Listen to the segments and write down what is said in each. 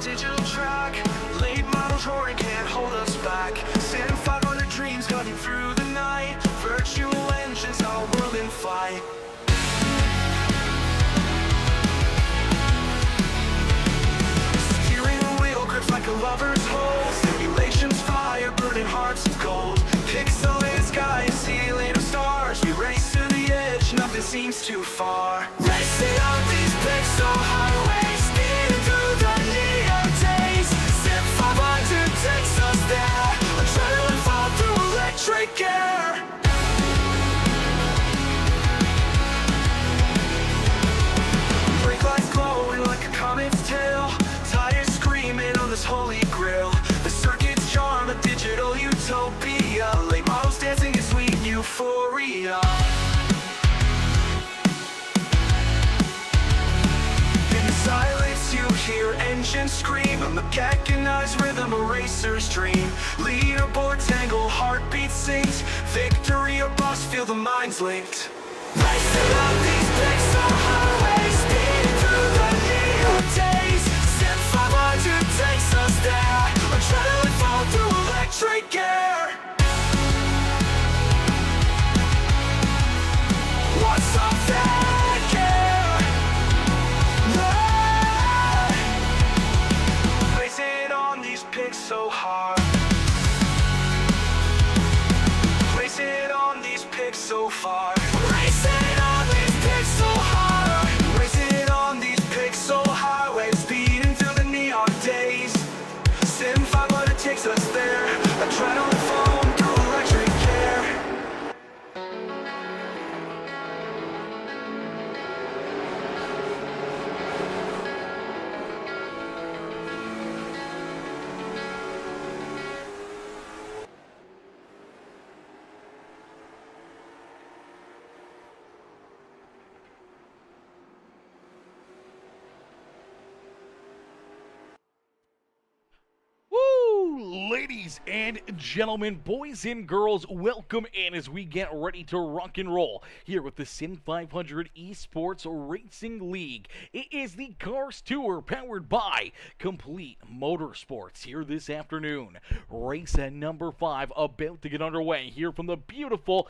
digital track. Late models roaring can't hold us back. SIM500 dreams cutting through the night. Virtual engines, our world in flight. Steering wheel grips like a lover's hold. Simulations fire, burning hearts of gold. Pixelated skies, ceiling of stars. We race to the edge, nothing seems too far. Racing on these pixel highways, speeding through the neon days. SIM500 takes us there. Adrenaline fall through electric air. Brake lights glowing like a comet's tail. Tires screaming on this holy grail. The circuit's charm, a digital utopia. Late models dancing in sweet euphoria. In the silence you hear engines scream. A mechanized rhythm, a racer's dream. Leaderboard tangle, heartbeat sings. Victory or bust, feel the minds linked. Racing up these pixel highways, speeding through the neon days. SIM500 takes us there. Adrenaline fall through electric air. What's up that gear? Racing on these pixel hard. Racing on these pixel far. Racing on these pixel hard. Racing on these pixel highways, speeding through the neon days. SIM500 takes us there. Adrenaline foam through electric air. Ladies and gentlemen, boys and girls, welcome in as we get ready to rock and roll here with the SIM500 Esports Racing League. It is the Cars Tour powered by Complete Motorsports here this afternoon. Race number 5 about to get underway here from the beautiful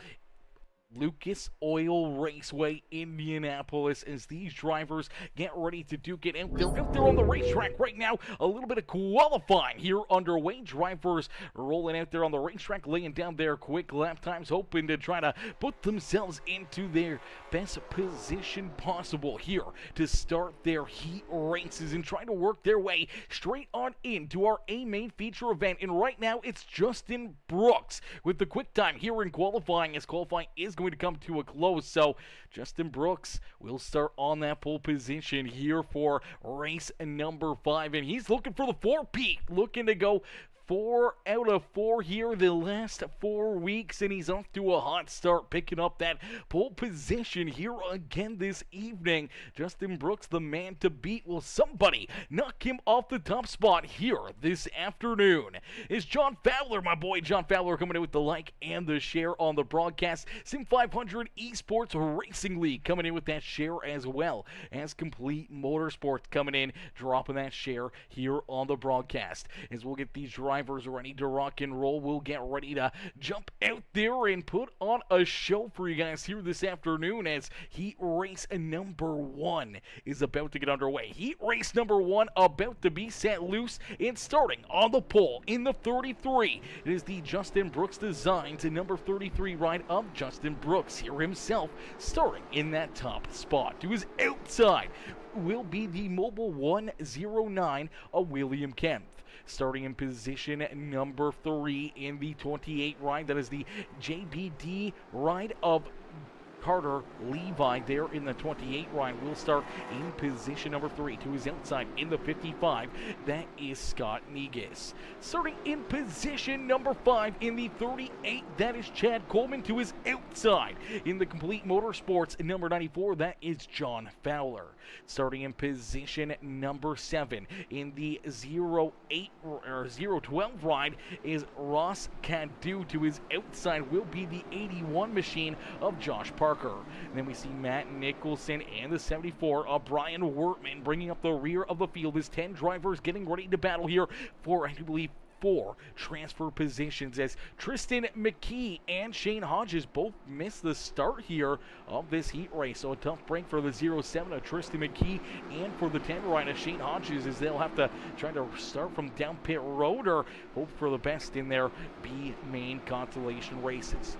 Lucas Oil Raceway, Indianapolis, as these drivers get ready to duke it out. They're out there on the racetrack right now. A little bit of qualifying here underway. Drivers rolling out there on the racetrack, laying down their quick lap times, hoping to try to put themselves into their best position possible here to start their heat races and try to work their way straight on into our A-Main feature event. And right now, it's Justin Brooks with the quick time here in qualifying, as qualifying is going to come to a close. So Justin Brooks will start on that pole position here for race number 5, and he's looking for the 4-peat, looking to go 4 out of 4 here the last 4 weeks, and he's off to a hot start, picking up that pole position here again this evening. Justin Brooks, the man to beat. Will somebody knock him off the top spot here this afternoon? Is John Fowler, my boy John Fowler, coming in with the like and the share on the broadcast. SIM500 Esports Racing League coming in with that share as well as Complete Motorsports coming in, dropping that share here on the broadcast. As we'll get these drivers ready to rock and roll, we'll get ready to jump out there and put on a show for you guys here this afternoon, as heat race number 1 is about to get underway. Heat race number 1 about to be set loose, and starting on the pole in the 33, it is the Justin Brooks Designs number 33 ride of Justin Brooks here himself, starting in that top spot. To his outside will be the Mobile 109 of William Kempf. Starting in position number 3 in the 28 ride, that is the JBD ride of Carter Levi there in the 28 ride. Will start in position number 3. To his outside in the 55, that is Scott Negus. Starting in position number 5 in the 38, that is Chad Coleman. To his outside in the Complete Motorsports number 94, that is John Fowler. Starting in position number 7 in the 08 or 012 ride is Ross Cadu. To his outside will be the 81 machine of Josh Parker. Parker. And then we see Matt Nicholson and the 74, Brian Wertman, bringing up the rear of the field as 10 drivers getting ready to battle here for, I believe, 4 transfer positions as Tristan McKee and Shane Hodges both missed the start here of this heat race. So a tough break for the 07 of Tristan McKee and for the 10 rider Shane Hodges, as they'll have to try to start from down pit road or hope for the best in their B main consolation races.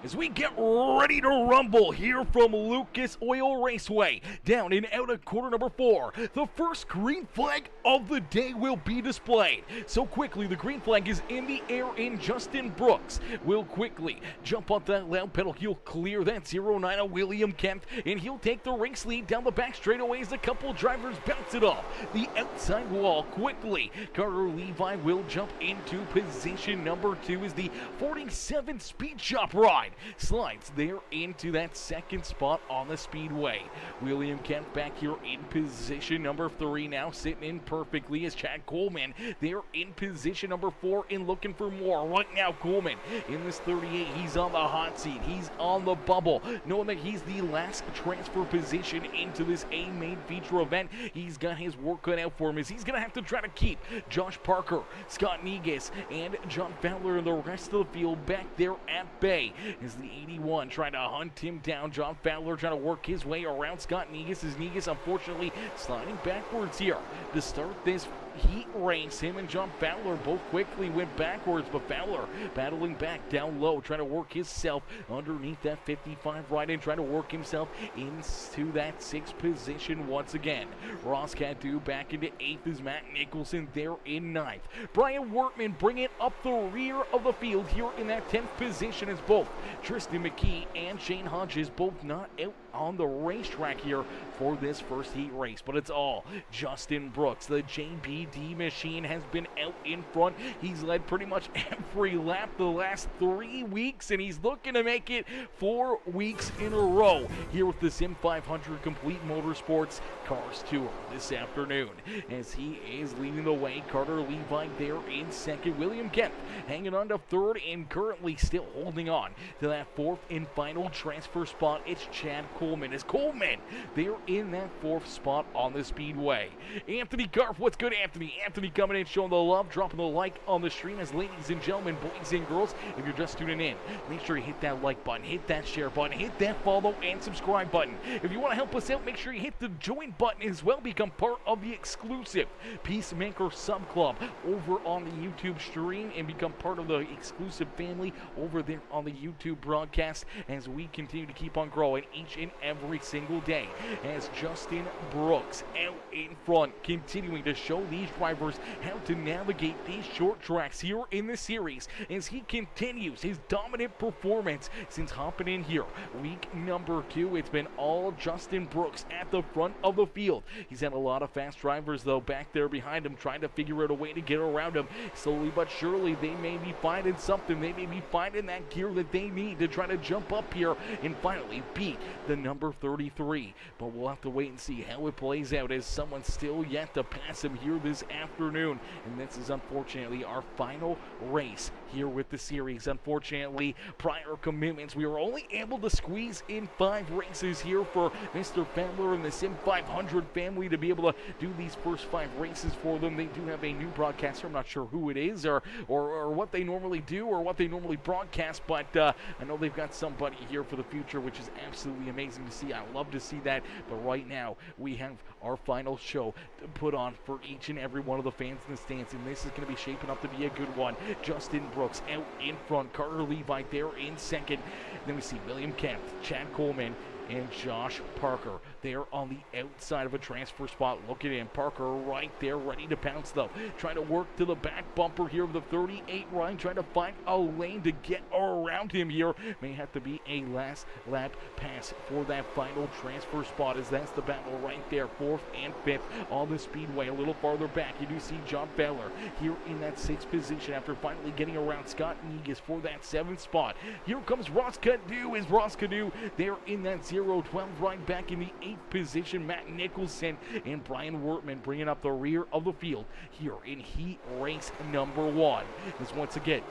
As we get ready to rumble here from Lucas Oil Raceway, down and out of quarter number 4, the first green flag of the day will be displayed. So quickly, the green flag is in the air, and Justin Brooks will quickly jump up that loud pedal. He'll clear that 09 of William Kemp, and he'll take the race lead down the back straightaway as a couple drivers bounce it off the outside wall quickly. Carter Levi will jump into position number 2 as the 47 Speed Shop ride slides there into that second spot on the speedway. William Kemp back here in position number 3 now, sitting in perfectly as Chad Coleman there in position number 4 and looking for more. Right now, Coleman in this 38, he's on the hot seat, he's on the bubble, knowing that he's the last transfer position into this A main feature event. He's got his work cut out for him as he's going to have to try to keep Josh Parker, Scott Negus, and John Fowler and the rest of the field back there at bay. Is the 81 trying to hunt him down. John Fowler trying to work his way around Scott Negus, as Negus unfortunately sliding backwards here to start this heat race. Him and John Fowler both quickly went backwards, but Fowler battling back down low, trying to work himself underneath that 55 right and trying to work himself into that 6th position once again. Ross Cadu back into 8th as Matt Nicholson there in 9th. Brian Wertman bringing up the rear of the field here in that 10th position as both Tristan McKee and Shane Hodges both not out on the racetrack here for this first heat race, but it's all Justin Brooks. The JBD machine has been out in front. He's led pretty much every lap the last 3 weeks, and he's looking to make it 4 weeks in a row here with the SIM500 Complete Motorsports Cars Tour this afternoon, as he is leading the way. Carter Levi there in 2nd. William Kemp hanging on to 3rd and currently still holding on to that 4th and final transfer spot. It's Chad Coleman. As Coleman there in that 4th spot on the speedway. Anthony Garf, what's good, Anthony? Anthony coming in, showing the love, dropping the like on the stream. As ladies and gentlemen, boys and girls, if you're just tuning in, make sure you hit that like button, hit that share button, hit that follow and subscribe button. If you want to help us out, make sure you hit the join button as well. Become part of the exclusive Peacemaker Sub Club over on the YouTube stream and become part of the exclusive family over there on the YouTube broadcast as we continue to keep on growing each and every single day. As Justin Brooks out in front, continuing to show these drivers how to navigate these short tracks here in the series as he continues his dominant performance since hopping in here week number 2. It's been all Justin Brooks at the front of the field. He's had a lot of fast drivers though back there behind him trying to figure out a way to get around him. Slowly but surely they may be finding something. They may be finding that gear that they need to try to jump up here and finally beat the number 33. But we'll have to wait and see how it plays out as someone's still yet to pass him here this afternoon. And this is unfortunately our final race here with the series. Unfortunately, prior commitments, we were only able to squeeze in 5 races here for Mr. Fowler and the SIM500 family to be able to do these first 5 races for them. They do have a new broadcaster. I'm not sure who it is or what they normally do or what they normally broadcast, but I know they've got somebody here for the future, which is absolutely amazing to see. I love to see that, but right now we have our final show to put on for each and every one of the fans in the stands, and this is going to be shaping up to be a good one. Justin Brooks out in front, Carter Levi there in 2nd. Then we see William Kemp, Chad Coleman, and Josh Parker there on the outside of a transfer spot. Look at him, Parker right there ready to pounce though, trying to work to the back bumper here of the 38 Ryan, trying to find a lane to get around him here. May have to be a last lap pass for that final transfer spot, as that's the battle right there. 4th and 5th on the speedway. A little farther back you do see John Fowler here in that 6th position after finally getting around Scott Negus for that 7th spot. Here comes Ross Cadu, as Ross Cadu there in that 0-12 right back in the 8th position. Matt Nicholson and Brian Wertman bringing up the rear of the field here in heat race number 1. As once again,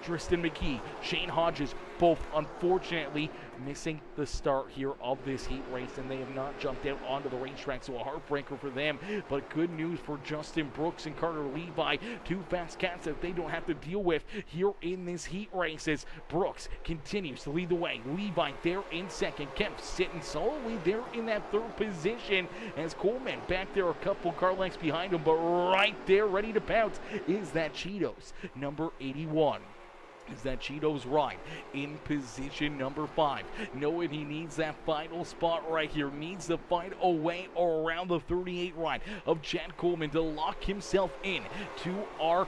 Tristan McKee, Shane Hodges, both unfortunately missing the start here of this heat race, and they have not jumped out onto the racetrack, so a heartbreaker for them. But good news for Justin Brooks and Carter Levi, two fast cats that they don't have to deal with here in this heat race, as Brooks continues to lead the way. Levi there in second, Kemp sitting solidly there in that third position, as Coleman back there a couple car lengths behind him, but right there ready to pounce is that Cheetos number 81. Is that Cheetos ride in position number 5, knowing he needs that final spot right here, needs to find a way around the 38 ride of Chad Coleman to lock himself in to our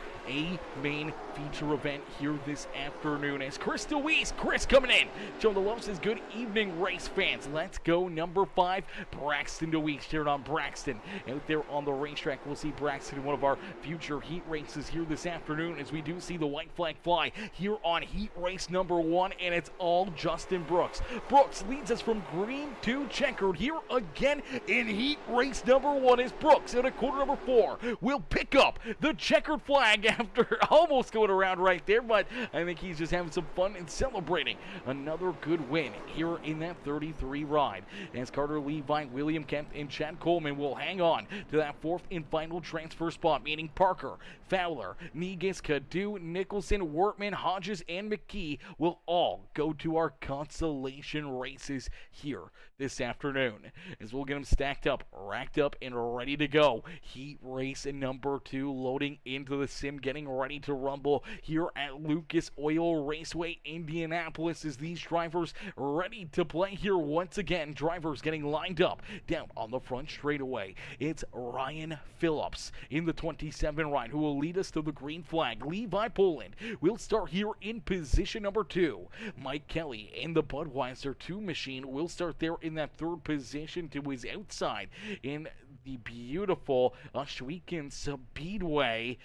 main feature event here this afternoon. As Chris DeWeese, Chris coming in, showing the love, says good evening race fans. Let's go number 5, Braxton DeWeese, cheering on Braxton out there on the racetrack. We'll see Braxton in one of our future heat races here this afternoon, as we do see the white flag fly here on heat race number 1, and it's all Justin Brooks. Brooks leads us from green to checkered here again in heat race number 1, as Brooks at a quarter number 4 will pick up the checkered flag after almost going around right there, but I think he's just having some fun and celebrating another good win here in that 33 ride, as Carter Levi, William Kemp, and Chad Coleman will hang on to that 4th and final transfer spot, meaning Parker, Fowler, Negus, Cadu, Nicholson, Wortman, Hodges, and McKee will all go to our consolation races here this afternoon, as we'll get them stacked up, racked up, and ready to go. Heat race number 2 loading into the sim, getting ready to rumble here at Lucas Oil Raceway, Indianapolis, as these drivers ready to play here once again. Drivers getting lined up down on the front straightaway. It's Ryan Phillips in the 27 ride who will lead us to the green flag. Levi Poland will start here in position number 2. Mike Kelly in the Budweiser 2 machine will start there in that 3rd position to his outside in the beautiful Ashwegan Speedway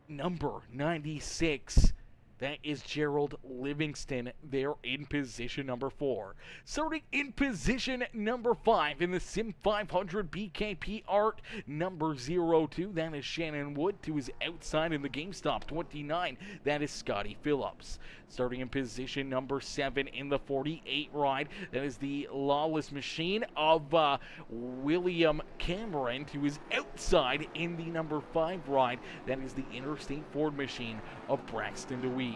number 96. That is Gerald Livingston there in position number 4. Starting in position number 5 in the SIM500 BKP Art number 02. That is Shannon Wood to his outside in the GameStop 29. That is Scotty Phillips. Starting in position number 7 in the 48 ride. That is the Lawless Machine of William Cameron to his outside in the number 5 ride. That is the Interstate Ford Machine of Braxton DeWeese.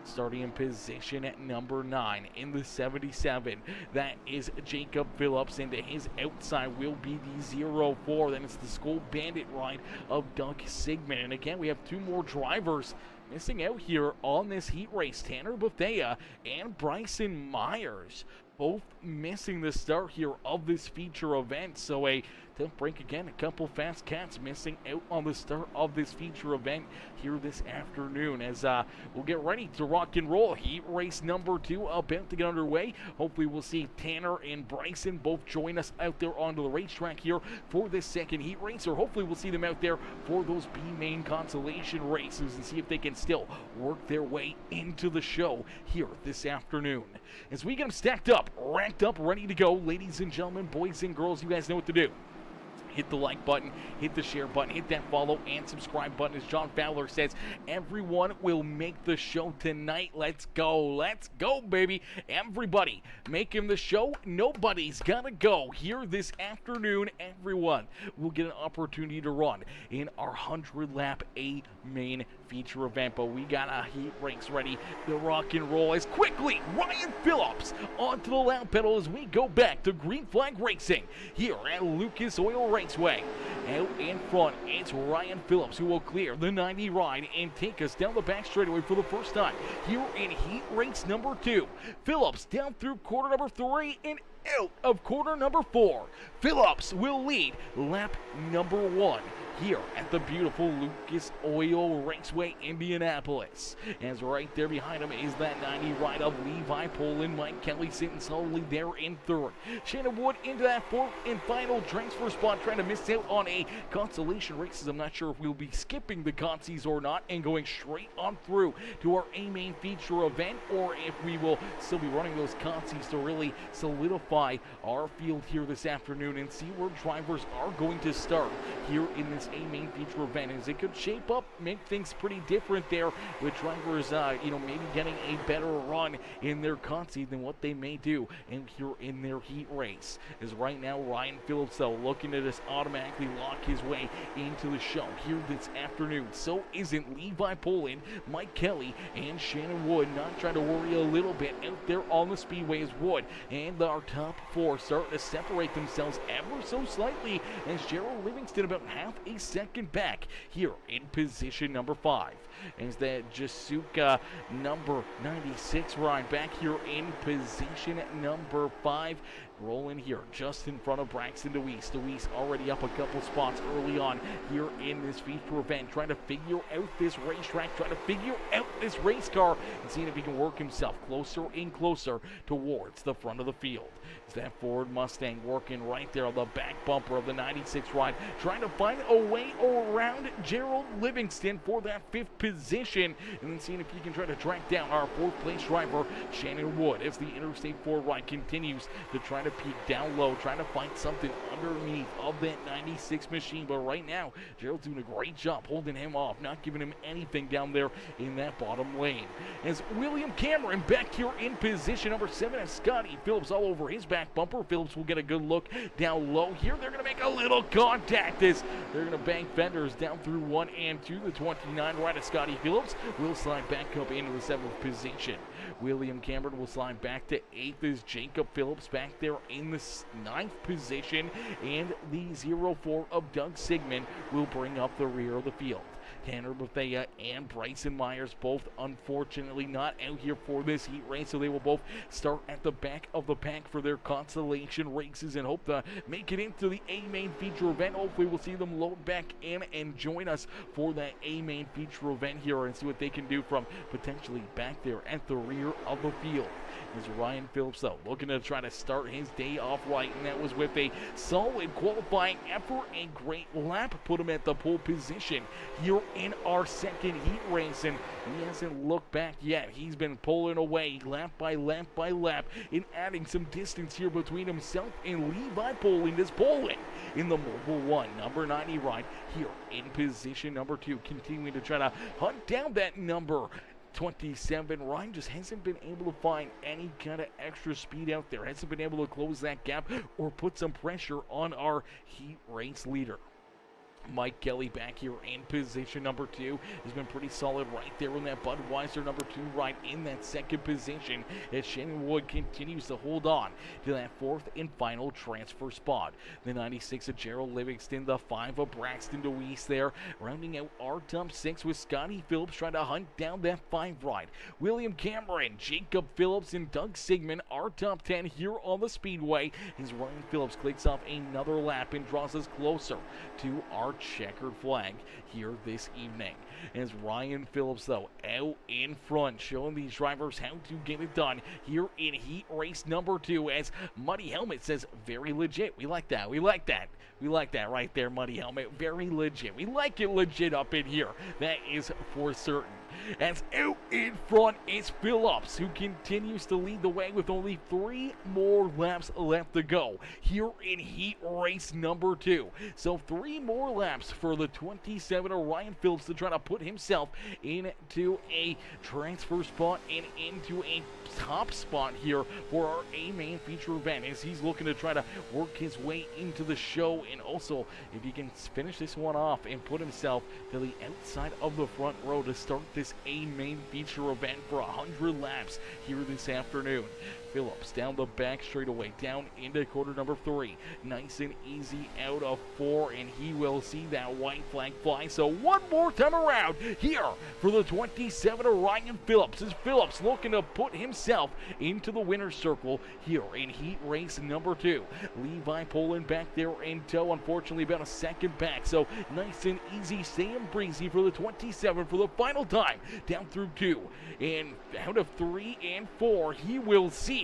Starting in position at number 9 in the 77, that is Jacob Phillips, and to his outside will be the 04. Then it's the Skull Bandit ride of Doug Sigmund. And again, we have 2 more drivers missing out here on this heat race. Tanner Bethea and Bryson Myers both missing the start here of this feature event. So a tough break again. A couple fast cats missing out on the start of this feature event here this afternoon, as we'll get ready to rock and roll. Heat race number 2 about to get underway. Hopefully we'll see Tanner and Bryson both join us out there onto the racetrack here for this second heat race, or hopefully we'll see them out there for those B main consolation races and see if they can still work their way into the show here this afternoon. As we get them stacked up, racked up, ready to go, ladies and gentlemen, boys and girls, you guys know what to do. Hit the like button, hit the share button, hit that follow and subscribe button. As John Fowler says, everyone will make the show tonight. Let's go, baby. Everybody making the show. Nobody's gotta go here this afternoon. Everyone will get an opportunity to run in our 100-lap A main feature event, but we got a heat race ready to rock and roll as quickly Ryan Phillips onto the loud pedal as we go back to green flag racing here at Lucas Oil Raceway. Out in front, it's Ryan Phillips who will clear the 90 ride and take us down the back straightaway for the first time here in heat race number 2. Phillips down through quarter number 3 and out of quarter number 4. Phillips will lead lap number 1 here at the beautiful Lucas Oil Raceway, Indianapolis. As right there behind him is that 90 ride of Levi Poland. Mike Kelly sitting solidly there in 3rd. Shannon Wood into that 4th and final transfer spot, trying to miss out on a consolation races. I'm not sure if we'll be skipping the consies or not and going straight on through to our A main feature event, or if we will still be running those consies to really solidify our field here this afternoon and see where drivers are going to start here in this A main feature event, as it could shape up, make things pretty different there with drivers, maybe getting a better run in their conceit than what they may do here in their heat race. As right now, Ryan Phillips, though, looking to just automatically lock his way into the show here this afternoon. So isn't Levi Poland, Mike Kelly, and Shannon Wood. Not trying to worry a little bit out there on the speedway as Wood and our top four starting to separate themselves ever so slightly, as Gerald Livingston about half a second back here in position number 5. As that Jasuka number 96 ride back here in position number 5. Rolling here just in front of Braxton DeWeese. DeWeese already up a couple spots early on here in this feature event, trying to figure out this racetrack, trying to figure out this race car, and seeing if he can work himself closer and closer towards the front of the field. Is that Ford Mustang working right there on the back bumper of the 96 ride, trying to find a way around Gerald Livingston for that 5th position, and then seeing if he can try to track down our 4th place driver, Shannon Wood, as the Interstate 4 ride continues to try to peek down low, trying to find something underneath of that 96 machine. But right now, Gerald's doing a great job holding him off, not giving him anything down there in that bottom lane. As William Cameron back here in position number 7, as Scotty Phillips all over his back bumper. Phillips will get a good look down low here. They're going to make a little contact as they're going to bang fenders down through 1 and 2. The 29 right of Scotty Phillips will slide back up into the 7th position. William Cameron will slide back to 8th as Jacob Phillips back there in the 9th position, and the 04 of Doug Sigmund will bring up the rear of the field. Tanner Bethea and Bryson Myers both unfortunately not out here for this heat race, so they will both start at the back of the pack for their consolation races and hope to make it into the A main feature event. Hopefully we'll see them load back in and join us for that A main feature event here and see what they can do from potentially back there at the rear of the field. Is Ryan Phillips, though, looking to try to start his day off right, and that was with a solid qualifying effort. A great lap put him at the pole position here in our 2nd heat race, and he hasn't looked back yet. He's been pulling away lap by lap by lap and adding some distance here between himself and Levi Poland, as Poland in the Mobile 1 number 90 ride here in position number 2, continuing to try to hunt down that number 27. Ryan just hasn't been able to find any kind of extra speed out there, hasn't been able to close that gap or put some pressure on our heat race leader. Mike Kelly back here in position number 2 has been pretty solid right there in that Budweiser number 2 right in that 2nd position, as Shannon Wood continues to hold on to that 4th and final transfer spot. The 96 of Gerald Livingston, the 5 of Braxton DeWeese there, rounding out our top 6 with Scotty Phillips trying to hunt down that 5 ride. William Cameron, Jacob Phillips, and Doug Sigmund, our top 10 here on the speedway, as Ryan Phillips clicks off another lap and draws us closer to our checkered flag here this evening. As Ryan Phillips, though, out in front, showing these drivers how to get it done here in heat race number 2, as Muddy Helmet says, very legit. We like that. We like that. We like that right there, Muddy Helmet. Very legit. We like it legit up in here. That is for certain. As out in front is Phillips, who continues to lead the way with only 3 more laps left to go here in heat race number 2. So 3 more laps for the 27 of Ryan Phillips to try to put himself into a transfer spot and into a top spot here for our A main feature event, as he's looking to try to work his way into the show, and also if he can finish this one off and put himself to the outside of the front row to start this A main feature event for 100 laps here this afternoon. Phillips down the back straightaway, down into quarter number 3. Nice and easy out of 4, and he will see that white flag fly. So one more time around here for the 27 of Ryan Phillips. Is Phillips looking to put himself into the winner's circle here in heat race number 2. Levi Poland back there in tow, unfortunately about a second back. So nice and easy, staying breezy for the 27 for the final time down through 2. And out of 3 and 4, he will see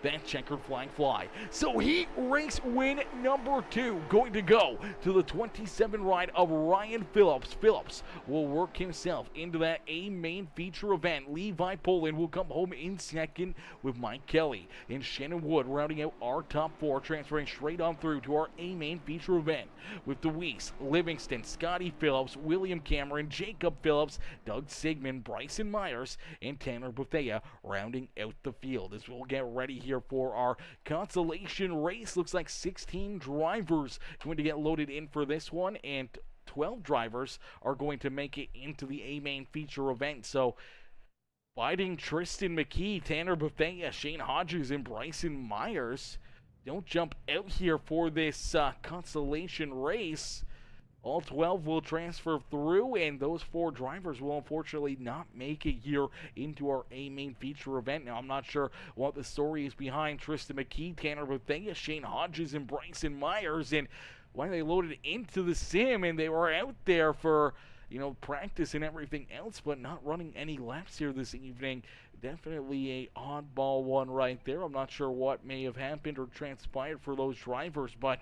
that checkered flag fly. So heat race win number 2 going to go to the 27 ride of Ryan Phillips. Phillips will work himself into that A main feature event. Levi Poland will come home in second with Mike Kelly and Shannon Wood rounding out our top 4, transferring straight on through to our A main feature event with DeWeese, Livingston, Scotty Phillips, William Cameron, Jacob Phillips, Doug Sigmund, Bryson Myers, and Tanner Bethea rounding out the field as we'll get ready here for our consolation race. Looks like 16 drivers going to get loaded in for this one, and 12 drivers are going to make it into the A main feature event. So fighting Tristan McKee, Tanner Bethea, Shane Hodges, and Bryson Myers don't jump out here for this consolation race. All 12 will transfer through, and those 4 drivers will unfortunately not make it here into our A main feature event. Now, I'm not sure what the story is behind Tristan McKee, Tanner Bethea, Shane Hodges, and Bryson Myers, and why they loaded into the sim, and they were out there for, you know, practice and everything else, but not running any laps here this evening. Definitely a oddball one right there. I'm not sure what may have happened or transpired for those drivers, but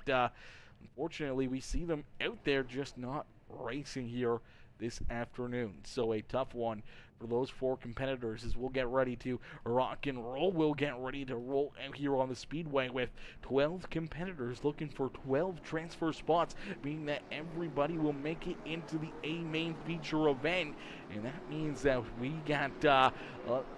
unfortunately, we see them out there just not racing here this afternoon. So a tough one for those 4 competitors as we'll get ready to rock and roll. We'll get ready to roll out here on the speedway with 12 competitors looking for 12 transfer spots, meaning that everybody will make it into the A main feature event. And that means that we got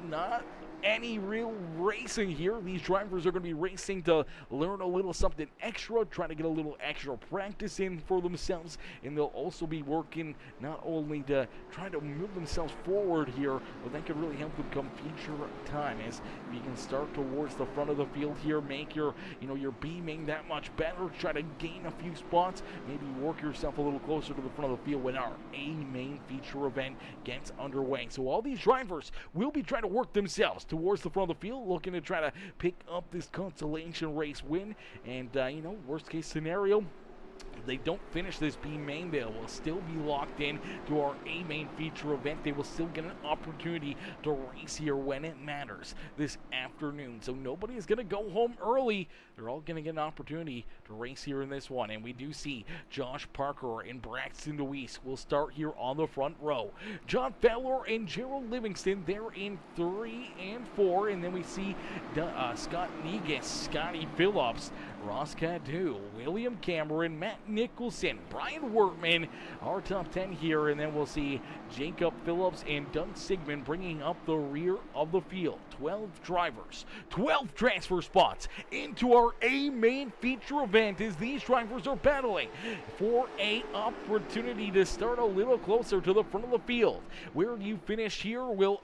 not any real racing here. These drivers are going to be racing to learn a little something extra, trying to get a little extra practice in for themselves, and they'll also be working not only to try to move themselves forward here, but that could really help them come future time as you can start towards the front of the field here, make your your B main that much better, try to gain a few spots, maybe work yourself a little closer to the front of the field when our A main feature event gets underway. So all these drivers will be trying to work themselves towards the front of the field, looking to try to pick up this consolation race win. And worst case scenario, if they don't finish this B main, they will still be locked in to our A main feature event. They will still get an opportunity to race here when it matters this afternoon. So nobody is going to go home early. They're all going to get an opportunity to race here in this one. And we do see Josh Parker and Braxton DeWeese will start here on the front row. John Fowler and Gerald Livingston, they're in 3 and 4. And then we see Scott Negus, Scotty Phillips, Ross Cadu, William Cameron, Matt Nicholson, Brian Wortman, our top 10 here. And then we'll see Jacob Phillips and Doug Sigmund bringing up the rear of the field. 12 drivers, 12 transfer spots into our A main feature event as these drivers are battling for a opportunity to start a little closer to the front of the field. Where you finish here will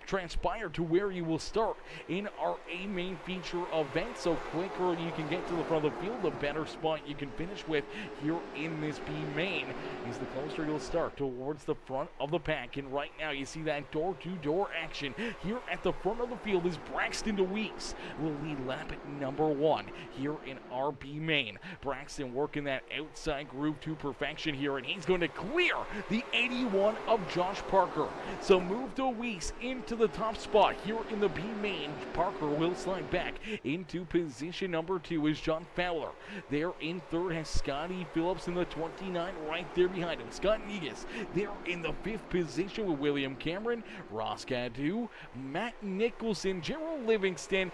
transpire to where you will start in our A main feature event. So quicker you can get to the front of the field, the better spot you can finish with here in this B main is the closer you'll start towards the front of the pack. And right now you see that door-to-door action here at the front of the field is Braxton DeWeese will lead lap number 1 here in our B main. Braxton working that outside groove to perfection here, and he's going to clear the 81 of Josh Parker. So move DeWeese into the top spot here in the B main. Parker will slide back into position number 2 as John Fowler. There in 3rd has Scotty Phillips in the 29 right there behind him. Scott Negus there in the 5th position with William Cameron, Ross Cadu, Matt Nicholson, Gerald Livingston,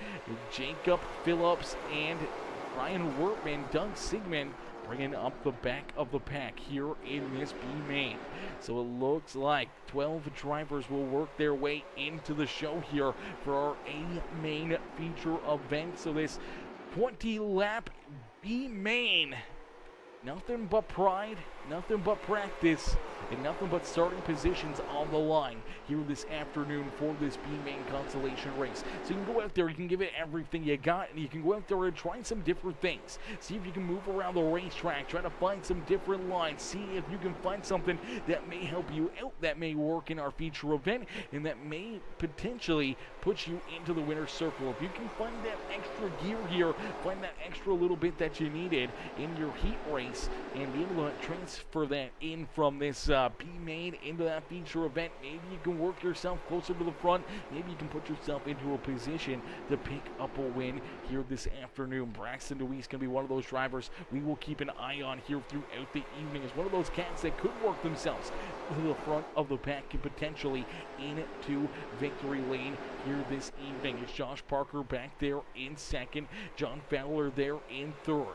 Jacob Phillips, and Brian Wortman, Doug Sigmund bringing up the back of the pack here in this B main. So it looks like 12 drivers will work their way into the show here for our A main feature event. So this 20 lap B main, nothing but pride, nothing but practice, and nothing but starting positions on the line here this afternoon for this B main consolation race. So you can go out there, you can give it everything you got, and you can go out there and try some different things. See if you can move around the racetrack, try to find some different lines, see if you can find something that may help you out, that may work in our feature event, and that may potentially put you into the winner's circle. If you can find that extra gear here, find that extra little bit that you needed in your heat race, and be able to transfer spots for that in from this B main into that feature event. Maybe you can work yourself closer to the front. Maybe you can put yourself into a position to pick up a win here this afternoon. Braxton DeWeese going to be one of those drivers we will keep an eye on here throughout the evening, as one of those cats that could work themselves to the front of the pack and potentially into victory lane here this evening. It's Josh Parker back there in second, John Fowler there in third.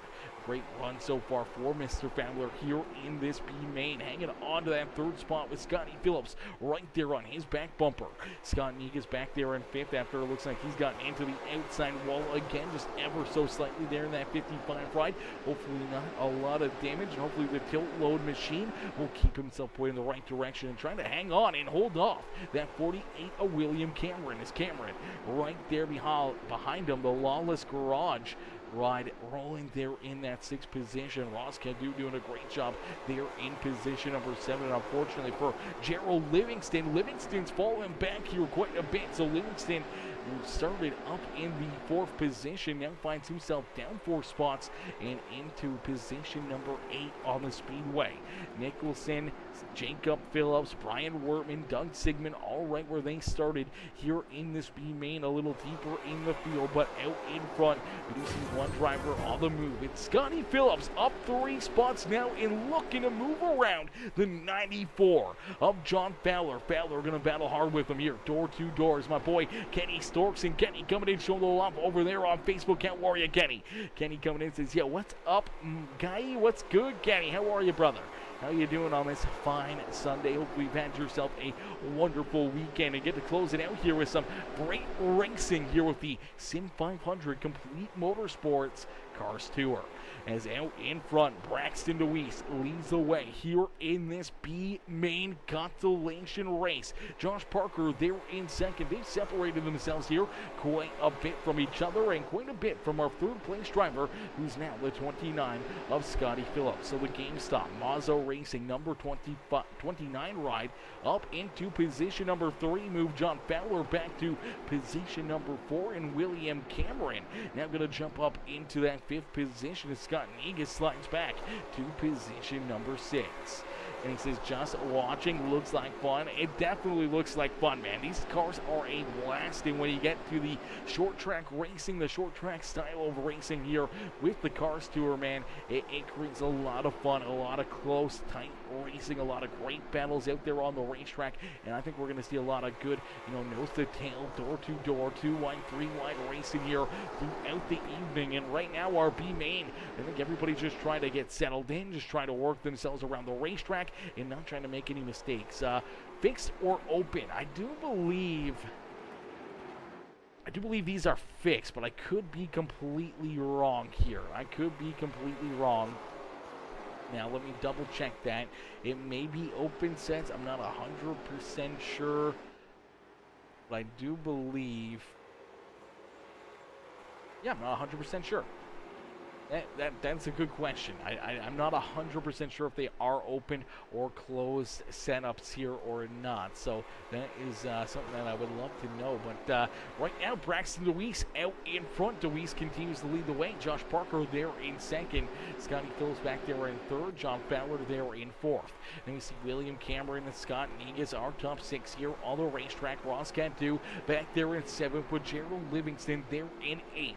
Great run so far for Mr. Fowler here in this B main, hanging on to that third spot with Scotty Phillips right there on his back bumper. Scott Negus back there in fifth after it looks like he's gotten into the outside wall again, just ever so slightly there in that 55 ride. Hopefully not a lot of damage, and hopefully the tilt load machine will keep himself pointed in the right direction and trying to hang on and hold off that 48 of William Cameron. Is Cameron right there behind him, the Lawless Garage ride rolling there in that sixth position. Ross Cadu doing a great job there in position number 7. And unfortunately for Gerald Livingston's falling back here quite a bit. So Livingston, who started up in the 4th position, now finds himself down 4 spots and into position number 8 on the speedway. Nicholson, Jacob Phillips, Brian Wertman, Doug Sigmund, all right where they started here in this B main, a little deeper in the field, but out in front we do see one driver on the move. It's Scotty Phillips up 3 spots now and looking to move around the 94 of John Fowler. Fowler going to battle hard with him here, door to door is my boy Kenny Storks, and Kenny coming in, showing a little love over there on Facebook. How are you, Kenny? Kenny coming in says, yeah, what's up, guy? What's good, Kenny? How are you, brother? How you doing on this fine Sunday? Hope you've had yourself a wonderful weekend and get to close it out here with some great racing here with the SIM500 Complete Motorsports Cars Tour. As out in front, Braxton DeWeese leads the way here in this B main constellation race. Josh Parker there in second. They've separated themselves here quite a bit from each other and quite a bit from our 3rd place driver, who's now the 29 of Scotty Phillips. So the game stop. Mazzo Racing number 29 ride up into position number 3. Move John Fowler back to position number 4, and William Cameron now going to jump up into that 5th position as Scott Negus slides back to position number 6. And he says, just watching looks like fun. It definitely looks like fun, man. These cars are a blast, and when you get to the short track racing, the short track style of racing here with the Cars Tour, man, it creates a lot of fun, a lot of close, tight racing, a lot of great battles out there on the racetrack, and I think we're going to see a lot of good, nose to tail, door to door, 2 wide, 3 wide racing here throughout the evening. And right now our B main, I think everybody's just trying to get settled in, just trying to work themselves around the racetrack and not trying to make any mistakes. Fixed or open? I do believe these are fixed, but I could be completely wrong here. I could be completely wrong. Now, let me double check that. It may be open sets. I'm not 100% sure, but I do believe... Yeah, I'm not 100% sure. That's a good question. I'm not 100% sure if they are open or closed setups here or not. So that is something that I would love to know. But right now, Braxton DeWeese out in front. DeWeese continues to lead the way. Josh Parker there in second. Scotty Phillips back there in third. John Fowler there in fourth. Then we see William Cameron and Scott Negus, our top 6 here on the racetrack. Ross Cadu back there in seventh with Gerald Livingston there in 8th.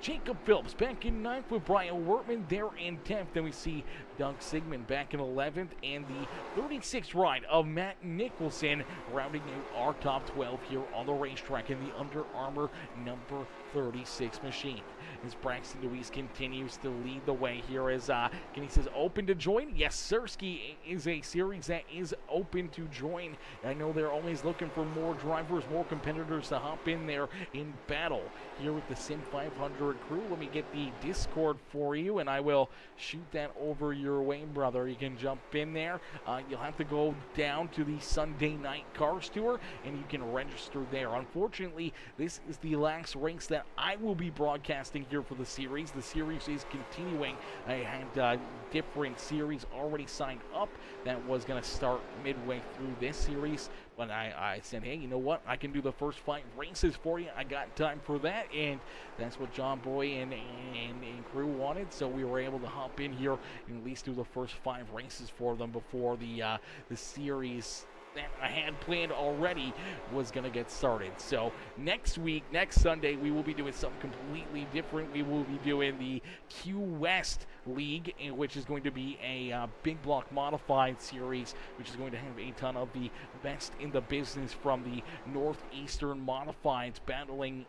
Jacob Phillips back in 9th with Brian Wertman there in 10th. Then we see Doug Sigmund back in 11th, and the 36th ride of Matt Nicholson rounding out our top 12 here on the racetrack in the Under Armour number 36 machine. As Braxton DeWeese continues to lead the way here as he says open to join. Yes, Sirski is a series that is open to join. I know they're always looking for more drivers, more competitors to hop in there in battle here with the SIM500 crew. Let me get the Discord for you, and I will shoot that over your way, brother. You can jump in there. You'll have to go down to the Sunday Night Cars Tour, and you can register there. Unfortunately, this is the last race that I will be broadcasting here for the series. The series is continuing. I had different series already signed up that was going to start midway through this series, But I said, hey, you know what? I can do the first 5 races for you. I got time for that, and that's what John Boy and crew wanted. So we were able to hop in here and at least do the first 5 races for them before the series that I had planned already was going to get started. So next week, next Sunday, we will be doing something completely different. We will be doing the Q West League, which is going to be a big block modified series, which is going to have a ton of the best in the business from the Northeastern modifieds battling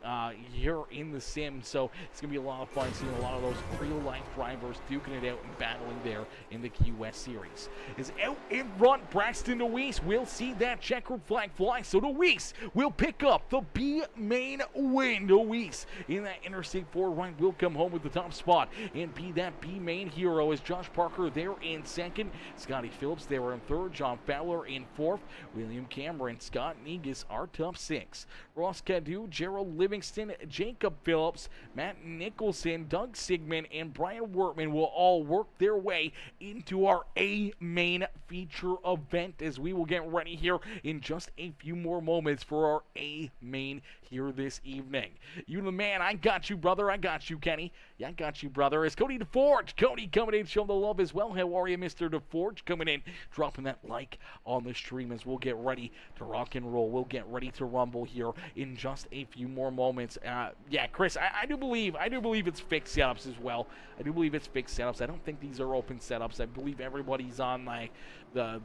here in the sim. So it's going to be a lot of fun seeing a lot of those real-life drivers duking it out and battling there in the Q West series. Is out in front, Braxton DeWeese will see that checkered flag fly, so DeWeese will pick up the B main win. DeWeese in that Interstate 4 run will come home with the top spot and be that B main hero as Josh Parker there in second, Scotty Phillips there in third, John Fowler in fourth, William Cameron, Scott Negus are top 6. Ross Cadu, Gerald Livingston, Jacob Phillips, Matt Nicholson, Doug Sigmund, and Brian Wortman will all work their way into our A main feature event as we will get ready here in just a few more moments for our A main here this evening. You the man, I got you, brother. I got you, Kenny. Yeah, I got you, brother. It's Cody DeForge. Cody coming in, showing the love as well. How are you, Mr. DeForge? Coming in, dropping that like on the stream as we'll get ready to rock and roll. We'll get ready to rumble here in just a few more moments. Yeah, Chris, I do believe it's fixed setups as well. I do believe it's fixed setups. I don't think these are open setups. I believe everybody's on like the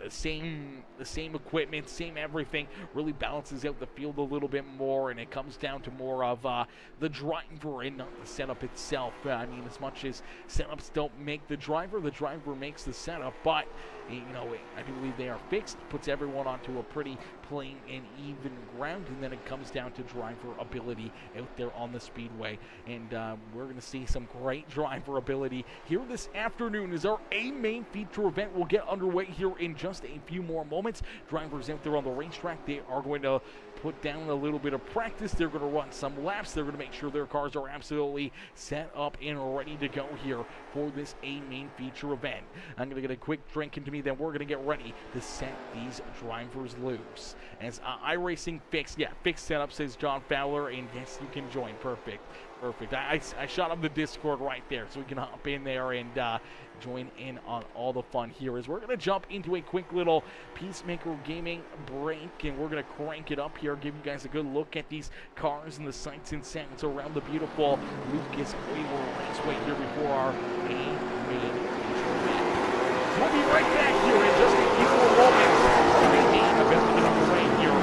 same equipment, same everything. Really balances out the field a little bit more, and it comes down to more of the driver and not the setup itself. I mean, as much as setups don't make the driver makes the setup. But you know, I do believe they are fixed. Puts everyone onto a pretty plain and even ground, and then it comes down to driver ability out there on the speedway. And we're going to see some great driver ability here this afternoon as our A main feature event will get underway here in just a few more moments. Drivers out there on the racetrack, they are going to put down a little bit of practice. They're going to run some laps. They're going to make sure their cars are absolutely set up and ready to go here for this A main feature event. I'm going to get a quick drink into me, then we're going to get ready to set these drivers loose. As iRacing fixed, yeah, fixed setup, says John Fowler, and yes, you can join. Perfect. I shot up the Discord right there, so we can hop in there and join in on all the fun here. As we're going to jump into a quick little Peacemaker Gaming break, and we're going to crank it up here, give you guys a good look at these cars and the sights and sounds around the beautiful Lucas Oil Raceway here before our main feature event. We'll be right back here in just a few more moments. The main event will get underway here.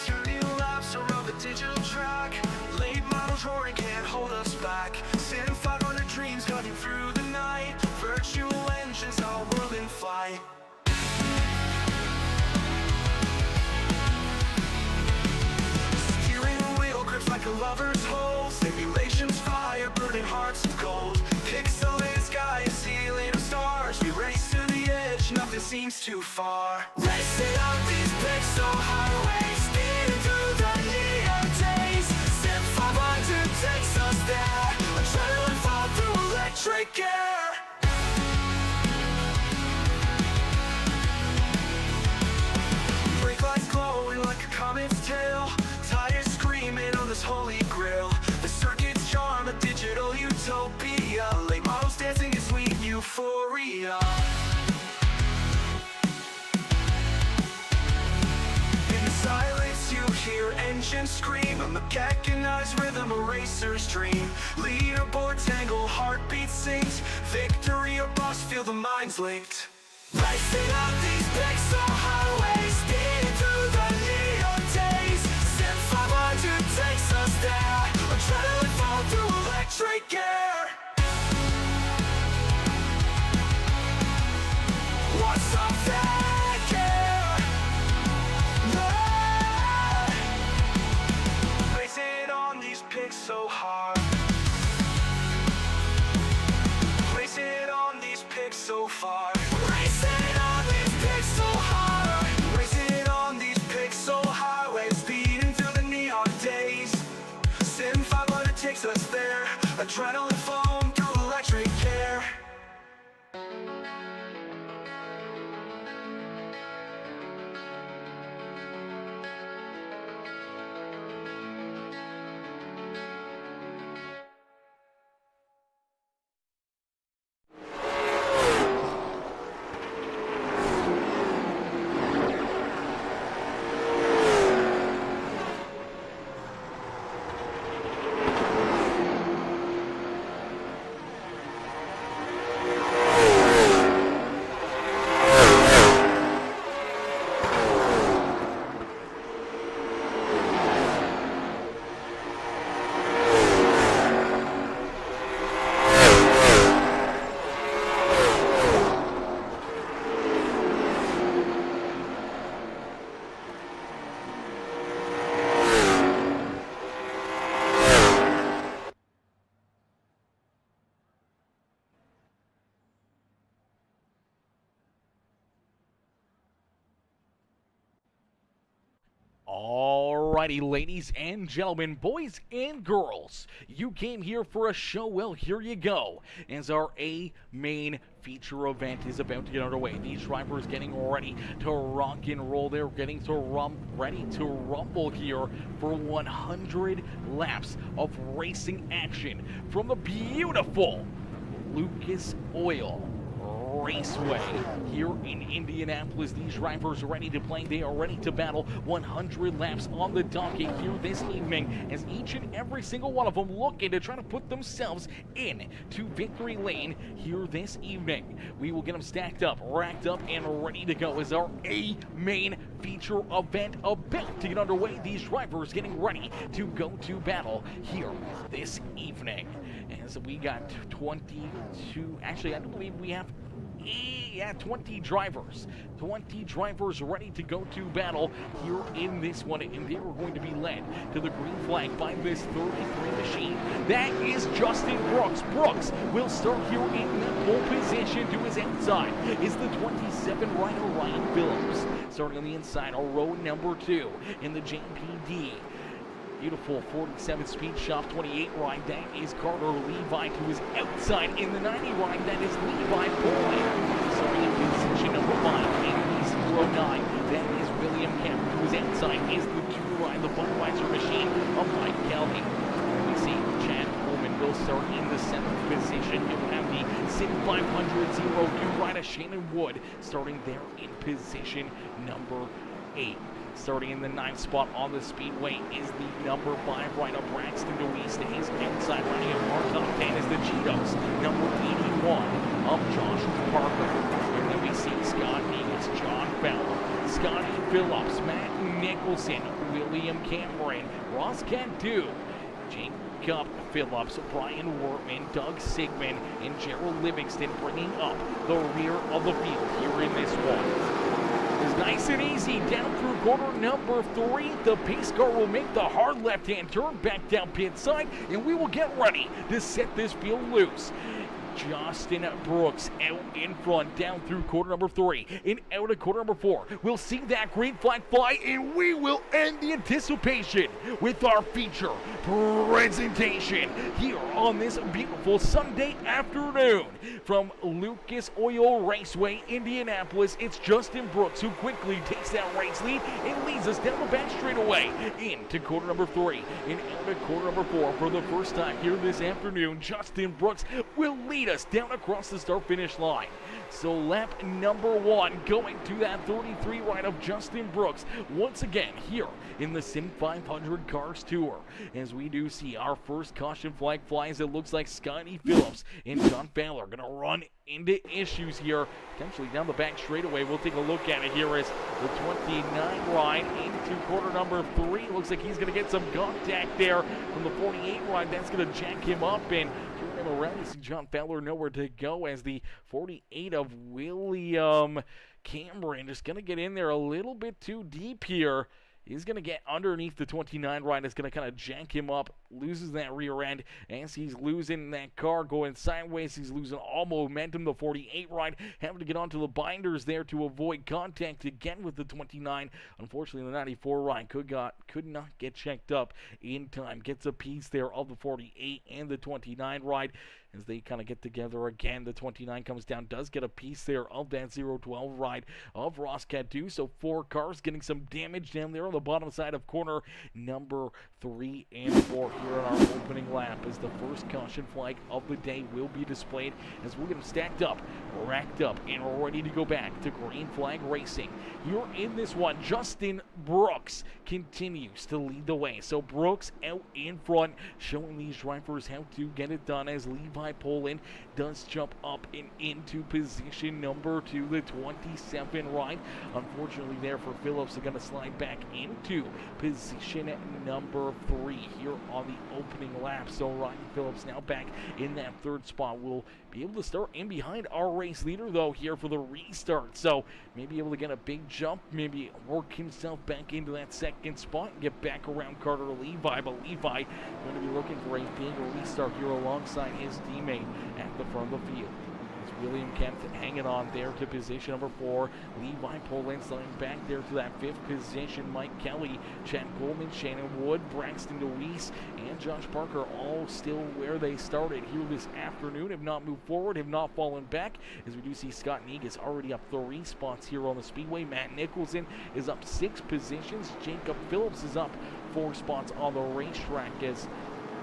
Turning laps around the digital track. Late models roaring can't hold us back. SIM500 dreams cutting through the night. Virtual engines, our world in flight. Steering wheel grips like a lover's hold. Simulations fire, burning hearts of gold. Pixelated sky, a ceiling of stars. We race to the edge, nothing seems too far. Racing up these pixel highways, speeding through the neon days. SIM500 takes us there. Adrenaline fall through electric air. Brake lights glowing like a comet's tail. Tires screaming on this holy grail. The circuit's charm, a digital utopia. Late models dancing in sweet euphoria. In the silence you hear engines scream, a mechanized rhythm, a racer's dream. Leaderboard tangle, heartbeat sings. Victory or bust, feel the minds linked. Racing up these pixel highways, speeding through the neon days. SIM500 takes us there. Adrenaline fall through electric air. What's up there? days. SIM500 takes us there. Adrenaline foam through electric air. Alrighty, ladies and gentlemen, boys and girls, you came here for a show. Well, here you go. As our main feature event is about to get underway. These drivers getting ready to rock and roll. They're getting to ready to rumble here for 100 laps of racing action from the beautiful Lucas Oil Raceway here in Indianapolis. These drivers are ready to play. They are ready to battle. 100 laps on the docket here this evening, as each and every single one of them looking to try to put themselves in to victory lane here this evening. We will get them stacked up, racked up, and ready to go as our main feature event about to get underway. These drivers getting ready to go to battle here this evening. As we got 22, actually I do believe we have 20 drivers. 20 drivers ready to go to battle here in this one, and they are going to be led to the green flag by this 33 machine. That is Justin Brooks. Brooks will start here in the pole position. To his outside is the 27 rider Ryan Phillips. Starting on the inside, our row number 2 in the JPD. Beautiful 47 speed shop 28 ride. That is Carter Levi. To his outside in the 90 ride. That is Levi Boy. Starting in position number 5 in the 09. That is William Kemp. To his outside is the 2 ride, the Budweiser machine of Mike Kelly. We see Chad Coleman will start in the 7th position. It will have the SIM500 02 rider Shannon Wood starting there in position number 8. Starting in the 9th spot on the speedway is the number 5 rider Braxton DeWeese. To his outside running at our top 10 is the Cheetos, number 81 of Josh Parker. And then we see Scott Negus, John Fowler, Scotty Phillips, Matt Nicholson, William Cameron, Ross Cantu, Jacob Phillips, Brian Wortman, Doug Sigmund, and Gerald Livingston bringing up the rear of the field here in this one. It's nice and easy down through quarter number 3. The pace car will make the hard left-hand turn back down pit side, and we will get ready to set this field loose. Justin Brooks out in front, down through quarter number 3, and out of quarter number 4. We'll see that green flag fly, and we will end the anticipation with our feature presentation here on this beautiful Sunday afternoon from Lucas Oil Raceway, Indianapolis. It's Justin Brooks who quickly takes that race lead and leads us down the back straightaway into quarter number 3 and out of quarter number 4 for the first time here this afternoon. Justin Brooks will lead us down across the start-finish line. So lap number 1 going to that 33 ride of Justin Brooks once again here in the SIM500 Cars Tour. As we do see our first caution flag flies, it looks like Scotty Phillips and John Fowler are going to run into issues here, potentially down the back straightaway. We'll take a look at it here as the 29 ride into quarter number 3. Looks like he's going to get some contact there from the 48 ride. That's going to jack him up, and around, you see John Fowler nowhere to go as the 48 of William Cameron just going to get in there a little bit too deep here. He's going to get underneath the 29 ride. It's going to kind of jank him up, loses that rear end as he's losing that car going sideways. He's losing all momentum. The 48 ride having to get onto the binders there to avoid contact again with the 29. Unfortunately, the 94 ride could not get checked up in time. Gets a piece there of the 48 and the 29 ride. As they kind of get together again, the 29 comes down, does get a piece there of that 012 ride of Ross Cadu. So 4 cars getting some damage down there on the bottom side of corner number 3 and 4 here on our opening lap, as the first caution flag of the day will be displayed as we're getting stacked up, racked up, and ready to go back to green flag racing. Here in this one, Justin Brooks continues to lead the way. So Brooks out in front, showing these drivers how to get it done, as Levi Poland does jump up and into position number 2, the 27 ride. Unfortunately there for Phillips, they're going to slide back into position number 3 here on the opening lap. So Ryan Phillips now back in that 3rd spot. Will be able to start in behind our race leader though here for the restart. So maybe able to get a big jump, maybe work himself back into that 2nd spot and get back around Carter Levi. But Levi going to be looking for a big restart here alongside his teammate at the front of the field. William Kemp hanging on there to position number 4. Levi Poland sliding back there to that 5th position. Mike Kelly, Chad Coleman, Shannon Wood, Braxton DeWeese, and Josh Parker all still where they started here this afternoon. Have not moved forward, have not fallen back, as we do see Scott Negus already up 3 spots here on the speedway. Matt Nicholson is up 6 positions. Jacob Phillips is up 4 spots on the racetrack, as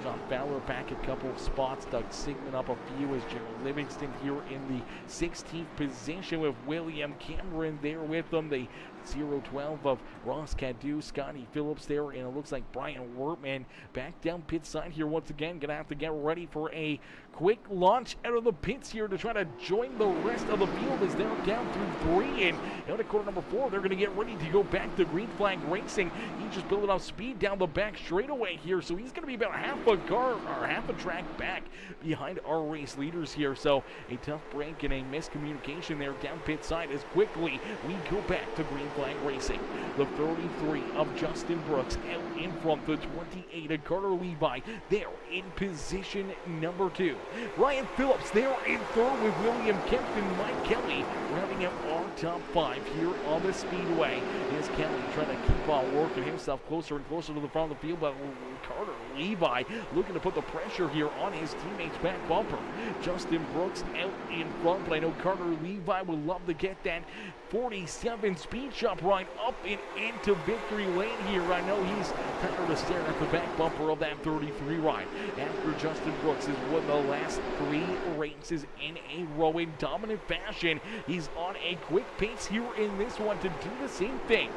John Fowler back a couple of spots. Doug Sigmund up a few, as Gerald Livingston here in the 16th position with William Cameron there with them. The 012 of Ross Cadu, Scotty Phillips there, and it looks like Brian Wertman back down pit side here once again. Gonna have to get ready for a quick launch out of the pits here to try to join the rest of the field, as they're down through 3 and out of corner number 4. They're gonna get ready to go back to green flag racing. He just building up speed down the back straightaway here, so he's gonna be about half a car or half a track back behind our race leaders here. So a tough break and a miscommunication there down pit side, as quickly we go back to green flag racing. The 33 of Justin Brooks out in front, the 28 of Carter Levi there in position number 2. Ryan Phillips there in 3rd with William Kemp and Mike Kelly rounding out our top 5 here on the speedway. Here's Kelly trying to keep on working himself closer and closer to the front of the field, but Carter Levi looking to put the pressure here on his teammate's back bumper. Justin Brooks out in front, but I know Carter Levi would love to get that 47 speed shop ride up and into victory lane here. I know he's tired of staring at the back bumper of that 33 ride, after Justin Brooks has won the last 3 races in a row in dominant fashion. He's on a quick pace here in this one to do the same thing.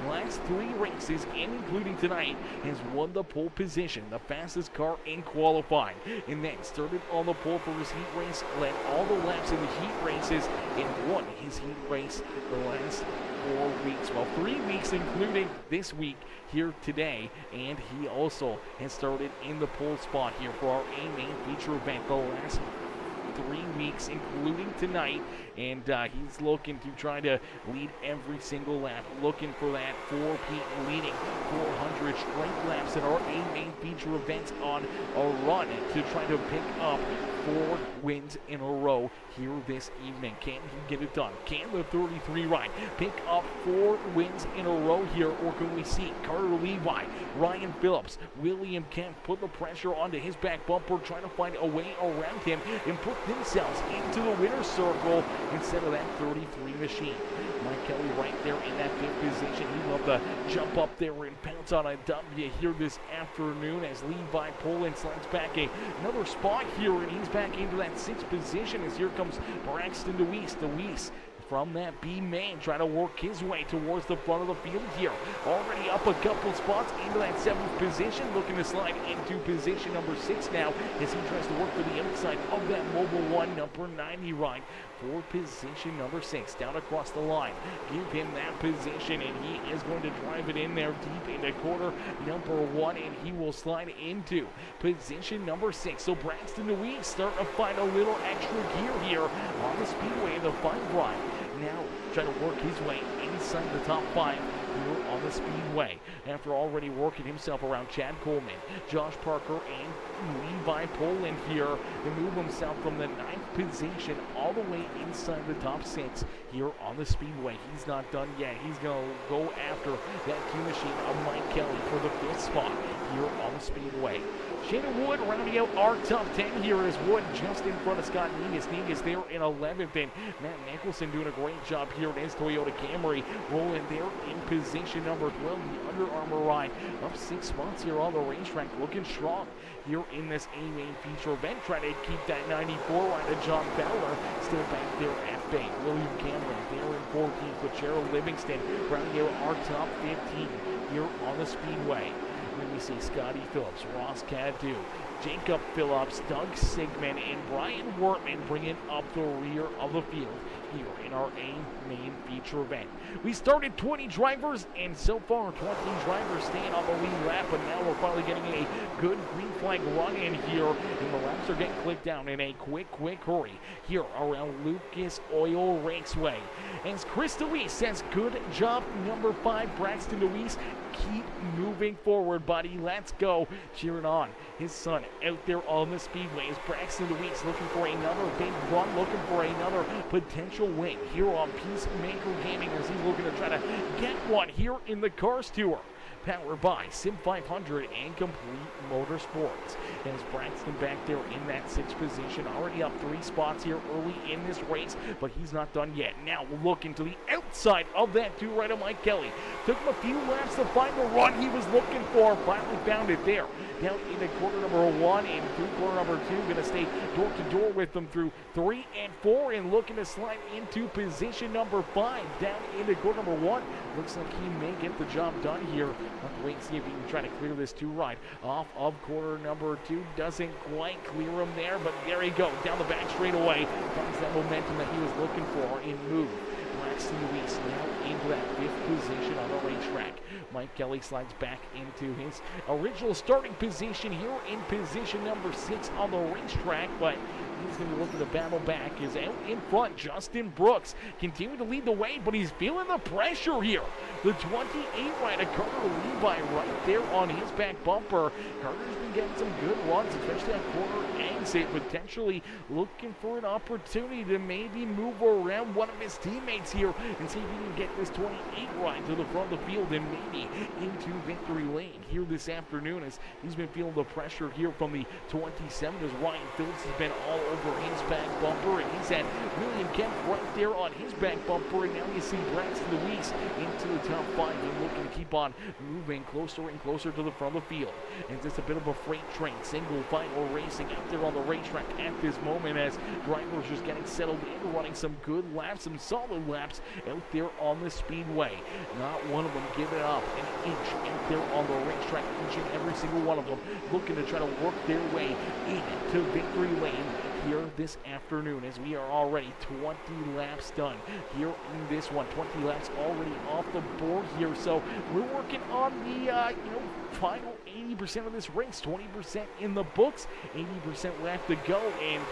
Last 3 races, and including tonight, has won the pole position, the fastest car in qualifying, and then started on the pole for his heat race, led all the laps in the heat races, and won his heat race the last 4 weeks. Well, 3 weeks, including this week here today, and he also has started in the pole spot here for our A main feature event the last 3 weeks, including tonight, and he's looking to try to lead every single lap, looking for that 4-peat leading 400 straight laps in our A main feature events on a run to try to pick up 4 wins in a row here this evening. Can he get it done? Can the 33 ride pick up 4 wins in a row here, or can we see Carter Levi, Ryan Phillips, William Kemp put the pressure onto his back bumper, trying to find a way around him and put themselves into the winner's circle instead of that 33 machine? Mike Kelly right there in that 5th position. He'd love to jump up there and pounce on a W here this afternoon, as Levi Poland slides back another spot here, and he's back into that 6th position, as here comes Braxton DeWeese. DeWeese from that B main, trying to work his way towards the front of the field here. Already up a couple spots into that 7th position, looking to slide into position number 6 now, as he tries to work for the outside of that Mobile 1 number 90 ride for position number 6 down across the line. Give him that position, and he is going to drive it in there deep into quarter number 1, and he will slide into position number 6. So Braxton DeWeese starting to find a little extra gear here on the speedway in the 5 ride. Now trying to work his way inside the top 5 here on the speedway. After already working himself around Chad Coleman, Josh Parker, and Levi Poland here to move himself from the 9th position all the way inside the top 6 here on the speedway. He's not done yet. He's going to go after that Q machine of Mike Kelly for the 5th spot here on the speedway. Shannon Wood rounding out our top 10 here as Wood just in front of Scott Negus. Negus there in 11th, and Matt Nicholson doing a great job here in his Toyota Camry, rolling there in position number 12. The Under Armour ride up 6 spots here on the racetrack, looking strong here in this A-Main feature event, trying to keep that 94 ride of John Fowler still back there at bay. William Cameron there in 14th with Cheryl Livingston rounding out our top 15 here on the speedway. Then we see Scotty Phillips, Ross Cadu, Jacob Phillips, Doug Sigmund, and Brian Wortman bringing up the rear of the field here in our A-Main feature event. We started 20 drivers, and so far 20 drivers staying on the lead lap, but now we're finally getting a good green flag run in here, and the laps are getting clicked down in a quick hurry here around Lucas Oil Raceway. As Chris DeWeese says, good job, number 5, Braxton DeWeese. Keep moving forward, buddy. Let's go. Cheering on his son out there on the speedway as Braxton DeWeese looking for another big run, looking for another potential win here on Peacemaker Gaming as he's looking to try to get one here in the Cars Tour. Powered by SIM500 and Complete Motorsports. As Braxton back there in that 6th position, already up 3 spots here early in this race, but he's not done yet. Now looking to the outside of that 2 right of Mike Kelly. Took him a few laps to find the run he was looking for. Finally found it there. Down into corner number 1 and through corner number 2. Going to stay door to door with them through 3 and 4 and looking to slide into position number 5. Down into corner number 1. Looks like he may get the job done here. Let's wait and see if he can try to clear this 2 ride off of corner number 2. Doesn't quite clear him there, but there he goes down the back straightaway. Finds that momentum that he was looking for in move. Braxton DeWeese now into that 5th position on the racetrack. Mike Kelly slides back into his original starting position here in position number 6 on the racetrack, but he's going to be looking to battle back. Is out in front. Justin Brooks continuing to lead the way, but he's feeling the pressure here. The 28 rider Carter Levi right there on his back bumper. Carter's been getting some good runs, especially that corner exit, potentially looking for an opportunity to maybe move around one of his teammates here and see if he can get this 28 ride to the front of the field and maybe into victory lane here this afternoon, as he's been feeling the pressure here from the 27 as Ryan Phillips has been all over his back bumper, and he's had William Kemp right there on his back bumper, and now you see Braxton DeWeese into the top 5 and looking to keep on moving closer and closer to the front of the field. And it's a bit of a freight train, single file racing out there on the racetrack at this moment as drivers just getting settled in, running some good laps, some solid laps out there on the speedway. Not one of them giving up an inch out there on the racetrack, each and every single one of them looking to try to work their way into victory lane here this afternoon, as we are already 20 laps done here in this one. 20 laps already off the board here, so we're working on the final 80% of this race. 20% in the books, 80% left to go, and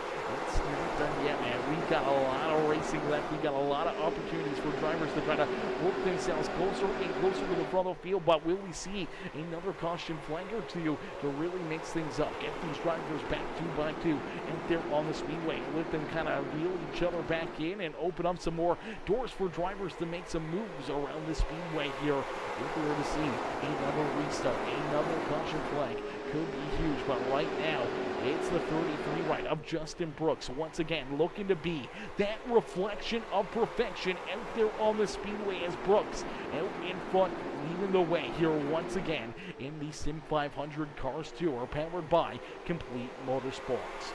it's not done yet, man. We've got a lot of racing left. We've got a lot of opportunities for drivers to try to work themselves closer and closer to the front of the field, but will we see another caution flag or two to really mix things up, get these drivers back 2 by 2 out there on the speedway, let them kind of reel each other back in and open up some more doors for drivers to make some moves around the speedway here. If we were to see another restart, another caution flag, could be huge, but right now it's the 33 right of Justin Brooks, once again looking to be that reflection of perfection out there on the speedway, as Brooks out in front leading the way here once again in the SIM500 Cars Tour, powered by Complete Motorsports.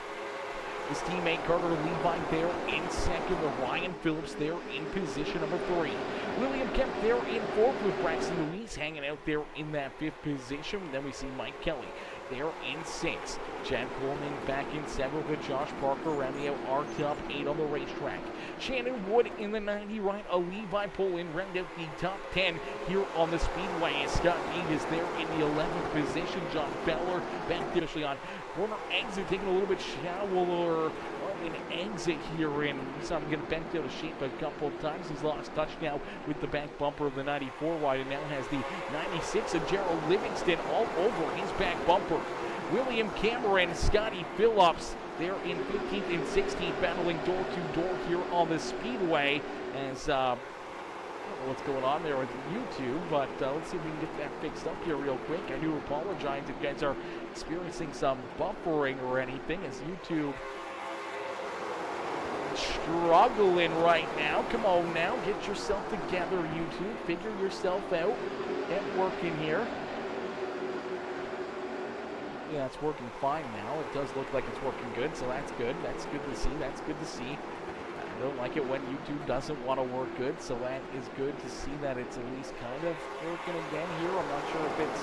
His teammate Carter Levi there in second, with Ryan Phillips there in position number 3. William Kemp there in 4th, with Braxton DeWeese hanging out there in that 5th position. Then we see Mike Kelly there in 6th. Chad Coleman back in 7th, with Josh Parker rounding out our top 8 on the racetrack. Shannon Wood in the 90 right, a Levi Poland round out the top 10 here on the speedway. And Scott Mead is there in the 11th position. John Fowler back there, on corner exit, taking a little bit shallower for an exit here, and we saw him get bent out of shape a couple of times. He's lost touch now with the back bumper of the 94 wide, and now has the 96 of Gerald Livingston all over his back bumper. William Cameron, Scotty Phillips, they're in 15th and 16th, battling door to door here on the speedway. As I don't know what's going on there with YouTube, but let's see if we can get that fixed up here real quick. I do apologize if you guys are experiencing some buffering or anything, as YouTube struggling right now. Come on now, get yourself together, YouTube. Figure yourself out. Get working here. Yeah, it's working fine now. It does look like it's working good, so that's good. That's good to see. That's good to see. I don't like it when YouTube doesn't want to work good, so that is good to see that it's at least kind of working again here. I'm not sure if it's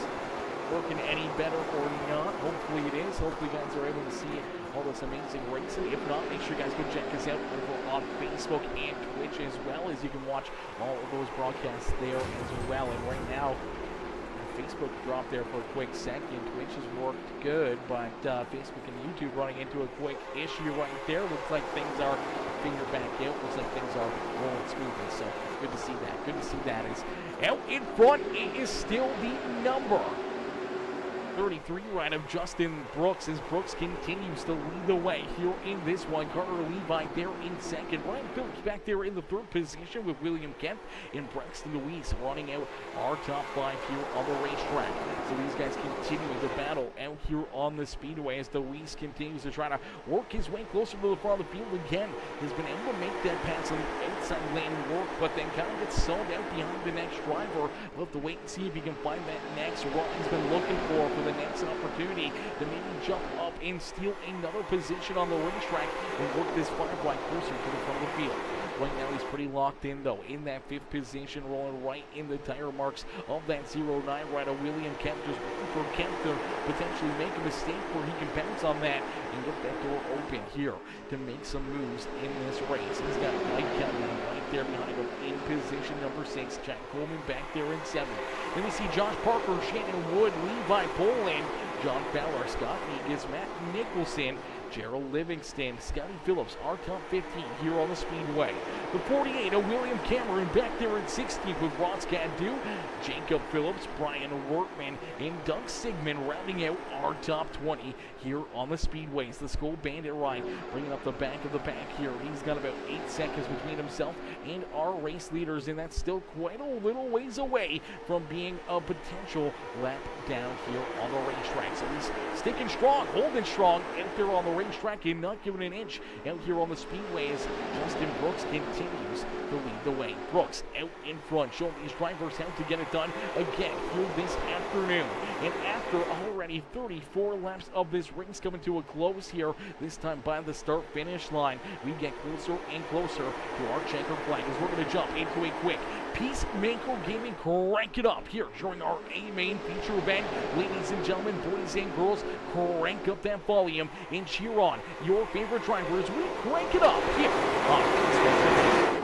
working any better or not. Hopefully it is. Hopefully you guys are able to see all this amazing racing. If not, make sure you guys go check us out over on Facebook and Twitch, as well as you can watch all of those broadcasts there as well. And right now, Facebook dropped there for a quick second. Twitch has worked good, but Facebook and YouTube running into a quick issue right there. Looks like things are finger back out. Looks like things are rolling smoothly. So good to see that. Good to see that. Is out in front. It is still the number 33 ride of Justin Brooks, as Brooks continues to lead the way here in this one. Carter Levi there in second. Ryan Phillips back there in the third position with William Kemp and Braxton Louise running out our top five here on the racetrack. So these guys continuing the battle out here on the speedway, as Louise continues to try to work his way closer to the front of the field again. He's been able to make that pass on the outside lane work, but then kind of gets sold out behind the next driver. We'll have to wait and see if he can find that next run he's been looking for the next opportunity to maybe jump up and steal another position on the racetrack and work this firefly closer to the front of the field. Right now he's pretty locked in though, in that fifth position, rolling right in the tire marks of that 09 rider. William Kemp just waiting for Kemp to potentially make a mistake where he can bounce on that and get that door open here to make some moves in this race. He's got Mike Kelly right there behind him in position number 6. Jack Coleman back there in 7. Then we see Josh Parker, Shannon Wood, Levi Poland, John Fowler, Scott Negus, Matt Nicholson, Gerald Livingston, Scotty Phillips, our top 15 here on the speedway. The 48 of William Cameron back there in 16th with Ross Cadu, Jacob Phillips, Brian Workman, and Doug Sigmund rounding out our top 20 here on the speedways. The Skull Bandit ride bringing up the back of the pack here. He's got about 8 seconds between himself and our race leaders, and that's still quite a little ways away from being a potential lap down here on the racetrack. So he's sticking strong, holding strong out there on the racetrack and not giving an inch out here on the speedway, as Justin Brooks continues to lead the way. Brooks out in front, showing these drivers how to get it done again here this afternoon. And after already 34 laps of this race coming to a close here, this time by the start-finish line, we get closer and closer to our checkered flag, as we're going to jump into a quick Peacemaker Gaming crank it up here during our A-Main feature event. Ladies and gentlemen, boys and girls, crank up that volume and cheer on your favorite driver as we crank it up here on Raceway.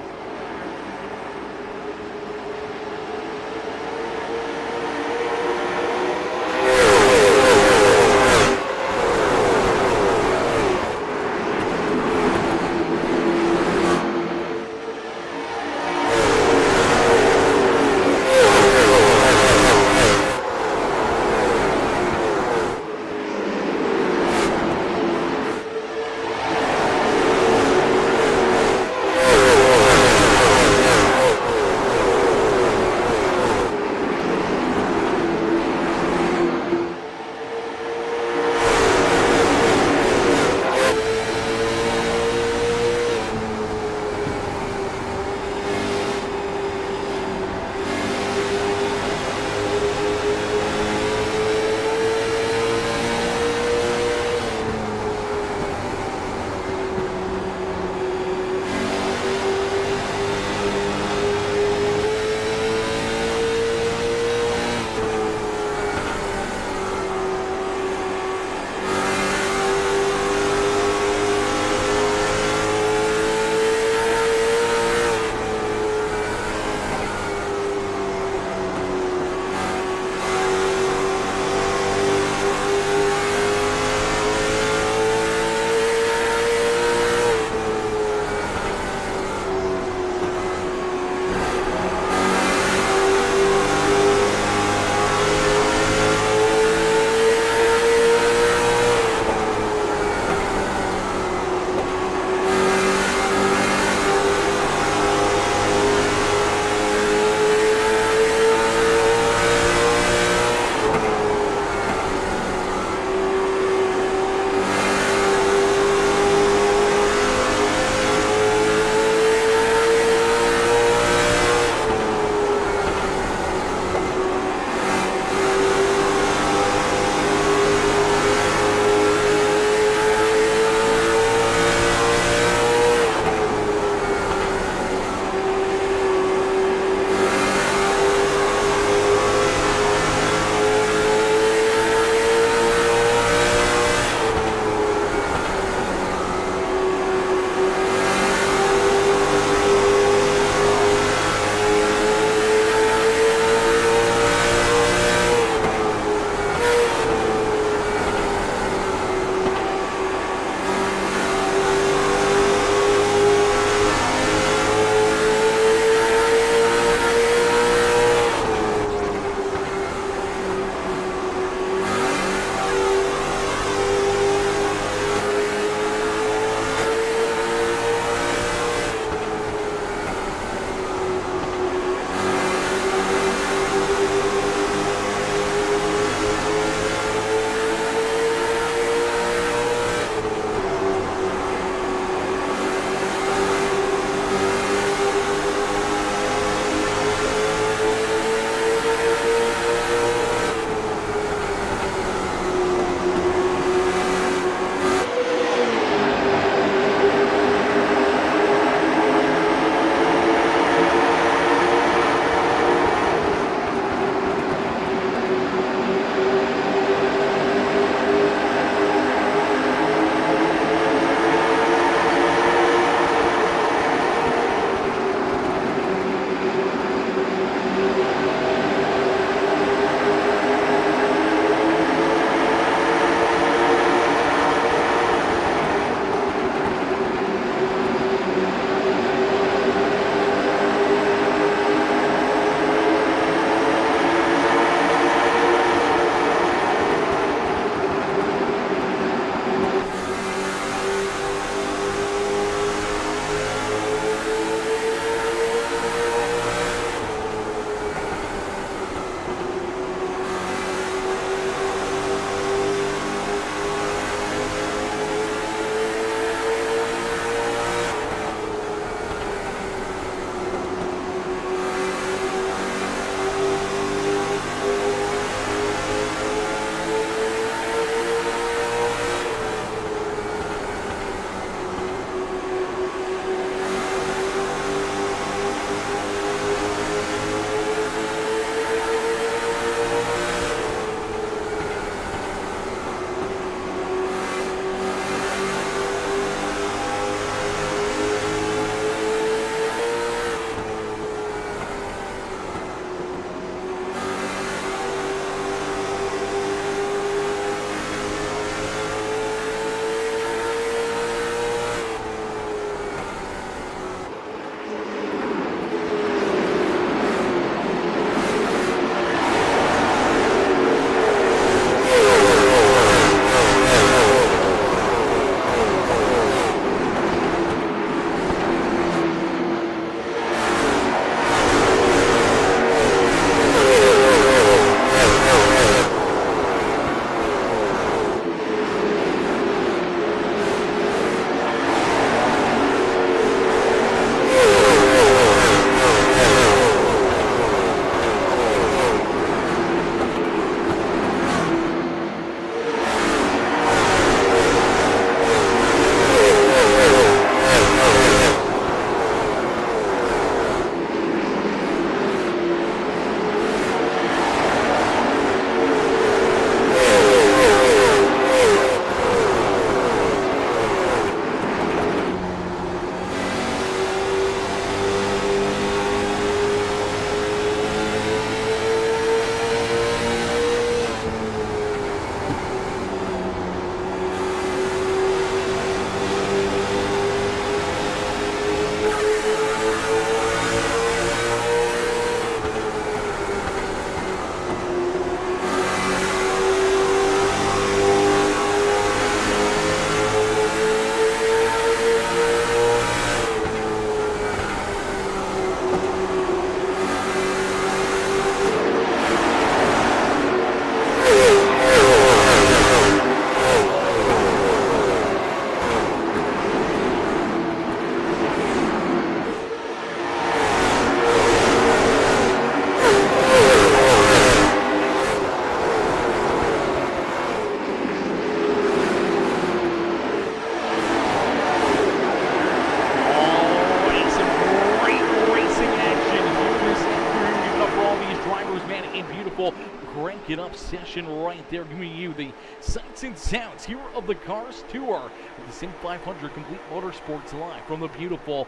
obsession right there, giving you the sights and sounds here of the Cars Tour with the SIM500 Complete Motorsports live from the beautiful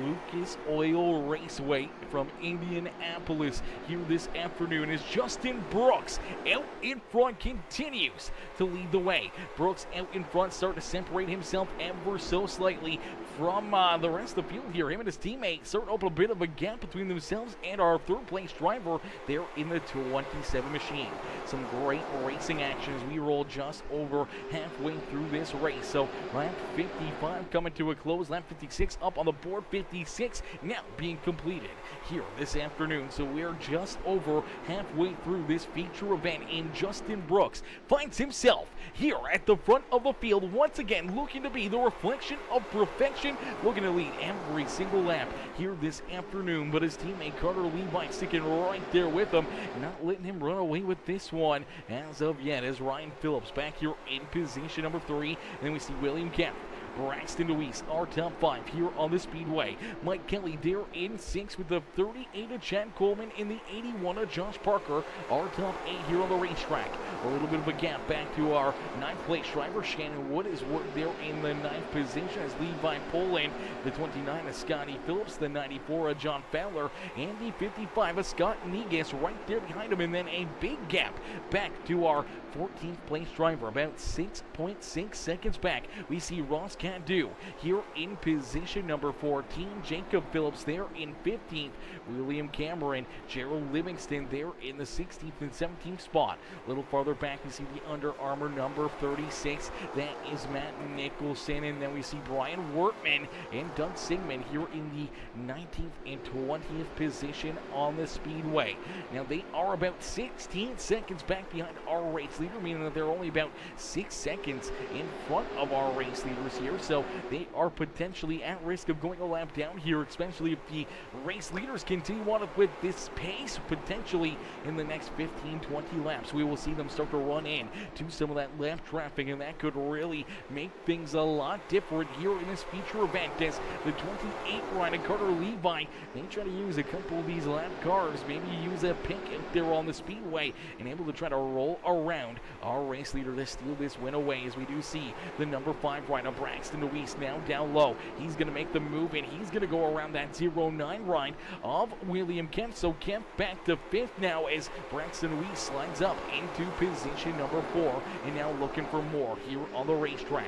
Lucas Oil Raceway from Indianapolis here this afternoon as Justin Brooks out in front continues to lead the way. Brooks out in front, starting to separate himself ever so slightly from the rest of the field here. Him and his teammate starting to open a bit of a gap between themselves and our third place driver there in the 27 machine. Some great racing action as we roll just over halfway through this race. So lap 55 coming to a close, lap 56 up on the board, 56 now being completed here this afternoon. So we're just over halfway through this feature event, and Justin Brooks finds himself here at the front of the field once again, looking to be the reflection of perfection, looking to lead every single lap here this afternoon. But his teammate Carter Levi sticking right there with him, not letting him run away with this one as of yet, as Ryan Phillips back here in position number 3. And then we see William Kemp, Braxton Deweese, our top 5 here on the Speedway. Mike Kelly there in 6 with the 38 of Chad Coleman and the 81 of Josh Parker, our top 8 here on the racetrack. A little bit of a gap back to our 9th place driver. Shannon Wood is there in the 9th position as Levi Poland, the 29 of Scotty Phillips, the 94 of John Fowler, and the 55 of Scott Negus right there behind him. And then a big gap back to our 14th place driver, about 6.6 seconds back. We see Ross Cadu here in position number 14. Jacob Phillips there in 15th. William Cameron, Gerald Livingston there in the 16th and 17th spot. A little farther back, we see the Under Armour number 36. That is Matt Nicholson. And then we see Brian Wortman and Doug Sigmund here in the 19th and 20th position on the Speedway. Now they are about 16 seconds back behind our race leader, meaning that they're only about 6 seconds in front of our race leaders here. So they are potentially at risk of going a lap down here, especially if the race leaders continue on with this pace. Potentially in the next 15-20 laps, we will see them start to run in to some of that lap traffic, and that could really make things a lot different here in this feature event as the 28 Ryan Carter Levi, they try to use a couple of these lap cars, maybe use a pick out there on the Speedway, and able to try to roll around our race leader to steal this win away, as we do see the number 5 rider Braxton Deweese now down low. He's going to make the move, and he's going to go around that 09 ride of William Kemp. So Kemp back to 5th now as Braxton Deweese slides up into position number 4, and now looking for more here on the racetrack.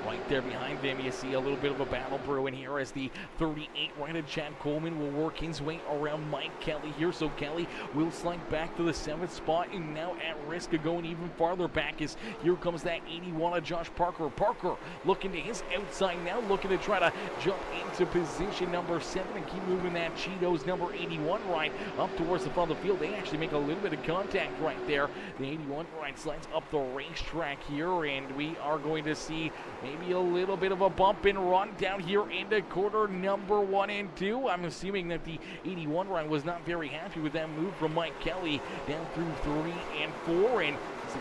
Right there behind them, you see a little bit of a battle brewing here as the 38 righted Chad Coleman will work his way around Mike Kelly here. So Kelly will slide back to the 7th spot, and now at risk of going even farther back as here comes that 81 of Josh Parker. Parker looking to his outside now, looking to try to jump into position number 7 and keep moving that Cheetos number 81 right up towards the front of the field. They actually make a little bit of contact right there. The 81 right slides up the racetrack here, and we are going to see maybe a little bit of a bump and run down here into quarter number 1 and 2. I'm assuming that the 81 run was not very happy with that move from Mike Kelly down through 3 and 4, and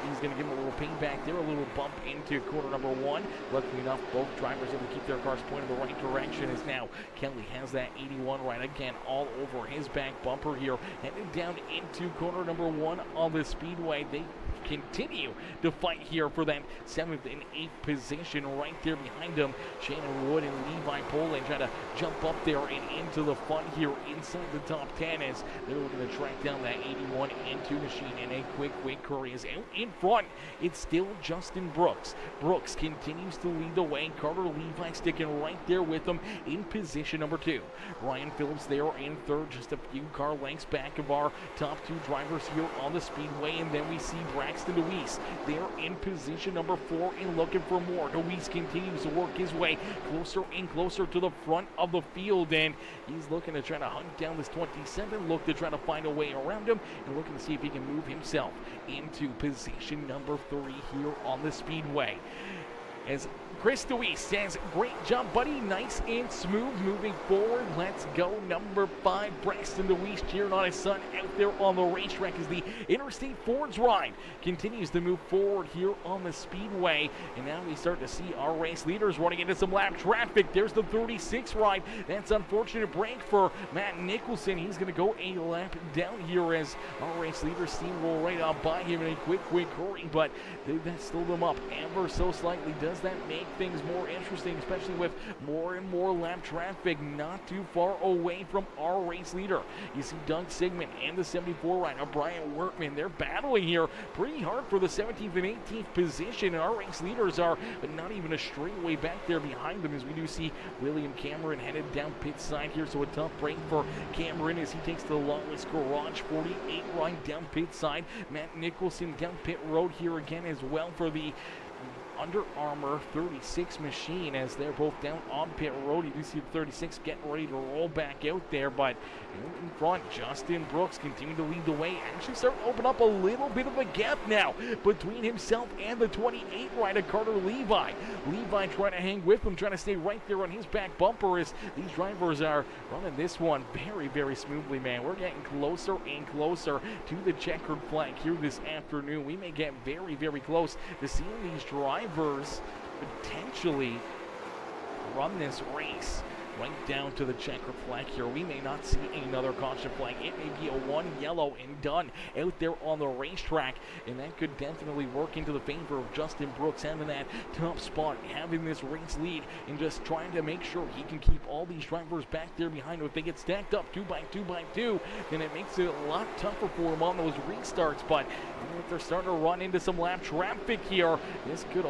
he's going to give him a little payback there, a little bump into quarter number 1. Luckily enough, both drivers able to keep their cars pointed the right direction, as now Kelly has that 81 right again all over his back bumper here, headed down into quarter number 1 on the Speedway. They continue to fight here for that 7th and 8th position right there behind them. Shannon Wood and Levi Poland try to jump up there and into the fun here inside the top 10 as they're looking to track down that 81 and 2 machine in a quick career. Is out in front. It's still Justin Brooks. Brooks continues to lead the way. Carter Levi sticking right there with him in position number 2. Ryan Phillips there in 3rd, just a few car lengths back of our top 2 drivers here on the Speedway. And then we see Braxton Deweese there in position number 4 and looking for more. Deweese continues to work his way closer and closer to the front of the field, and he's looking to try to hunt down this 27, look to try to find a way around him, and looking to see if he can move himself into position number 3 here on the Speedway. as Chris DeWeese says, great job, buddy. Nice and smooth moving forward. Let's go. Number 5, Braxton DeWeese cheering on his son out there on the racetrack as the Interstate Fords ride continues to move forward here on the speedway. And now we start to see our race leaders running into some lap traffic. There's the 36 ride. That's unfortunate break for Matt Nicholson. He's going to go a lap down here as our race leaders steamroll right up by him in a quick hurry. But they've slowed them up ever so slightly. Does that make things more interesting, especially with more and more lap traffic not too far away from our race leader? You see Doug Sigmund and the 74 rider Brian Workman. They're battling here pretty hard for the 17th and 18th position, and our race leaders are not even a straightaway back there behind them, as we do see William Cameron headed down pit side here. So a tough break for Cameron as he takes the Lawless Garage 48 ride down pit side. Matt Nicholson down pit road here again as well for the Under Armour 36 machine, as they're both down on pit road. You do see the 36 getting ready to roll back out there, but in front, Justin Brooks continuing to lead the way. Actually starting to open up a little bit of a gap now between himself and the 28 rider Carter Levi. Levi trying to hang with him, trying to stay right there on his back bumper as these drivers are running this one very smoothly, man. We're getting closer and closer to the checkered flag here this afternoon. We may get very close to seeing these drivers potentially run this race right down to the checkered flag here. We may not see another caution flag. It may be a one yellow and done out there on the racetrack, and that could definitely work into the favor of Justin Brooks having that top spot, having this race lead, and just trying to make sure he can keep all these drivers back there behind him. If they get stacked up 2 by 2 by 2, then it makes it a lot tougher for him on those restarts. But if they're starting to run into some lap traffic here, this could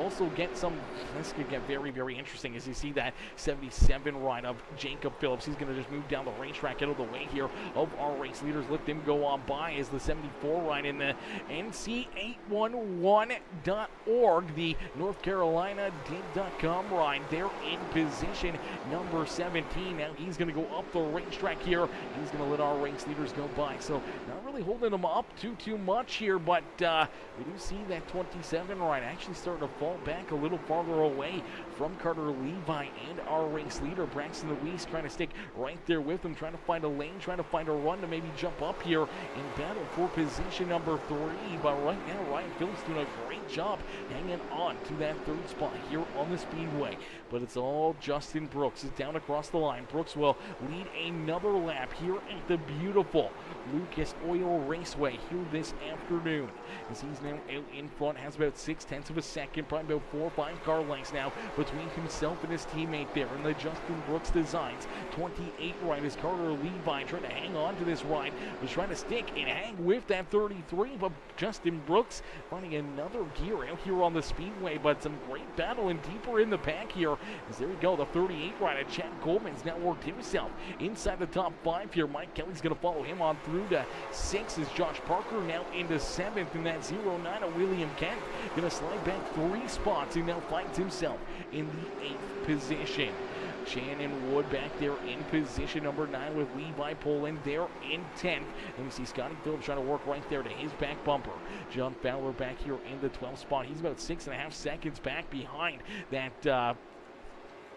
get very interesting, as you see that 77 ride of Jacob Phillips. He's going to just move down the racetrack out of the way here of our race leaders. Let them go on by as the 74 ride in the NC811.org, the North Carolina Dig.com ride. They're in position number 17. Now he's going to go up the racetrack here. He's going to let our race leaders go by. So not really holding them up too much here, but we do see that 27 ride actually starting to fall back a little farther away from Carter Levi and our race leader Braxton DeWeese, trying to stick right there with him, trying to find a lane, trying to find a run to maybe jump up here and battle for position number 3. But right now Ryan Phillips doing a great job hanging on to that 3rd spot here on the speedway. But it's all Justin Brooks is down across the line. Brooks will lead another lap here at the beautiful Lucas Oil Raceway here this afternoon, as he's now out in front, has about 0.6 of a second, probably about 4 or 5 car lengths now between himself and his teammate there in the Justin Brooks Designs 28 ride. Is Carter Levi trying to hang on to this ride, was trying to stick and hang with that 33, but Justin Brooks finding another gear out here on the speedway. But some great battle and deeper in the pack here, as there we go, the 38 rider Chad Coleman's now worked himself inside the top 5 here. Mike Kelly's going to follow him on through to 6 as Josh Parker now into 7th, and that 09 of William Kent going to slide back 3 spots and now finds himself in the 8th position. Shannon Wood back there in position number 9 with Levi Poland there in 10th. And we see Scotty Phillips trying to work right there to his back bumper. John Fowler back here in the 12th spot. He's about 6.5 seconds back behind that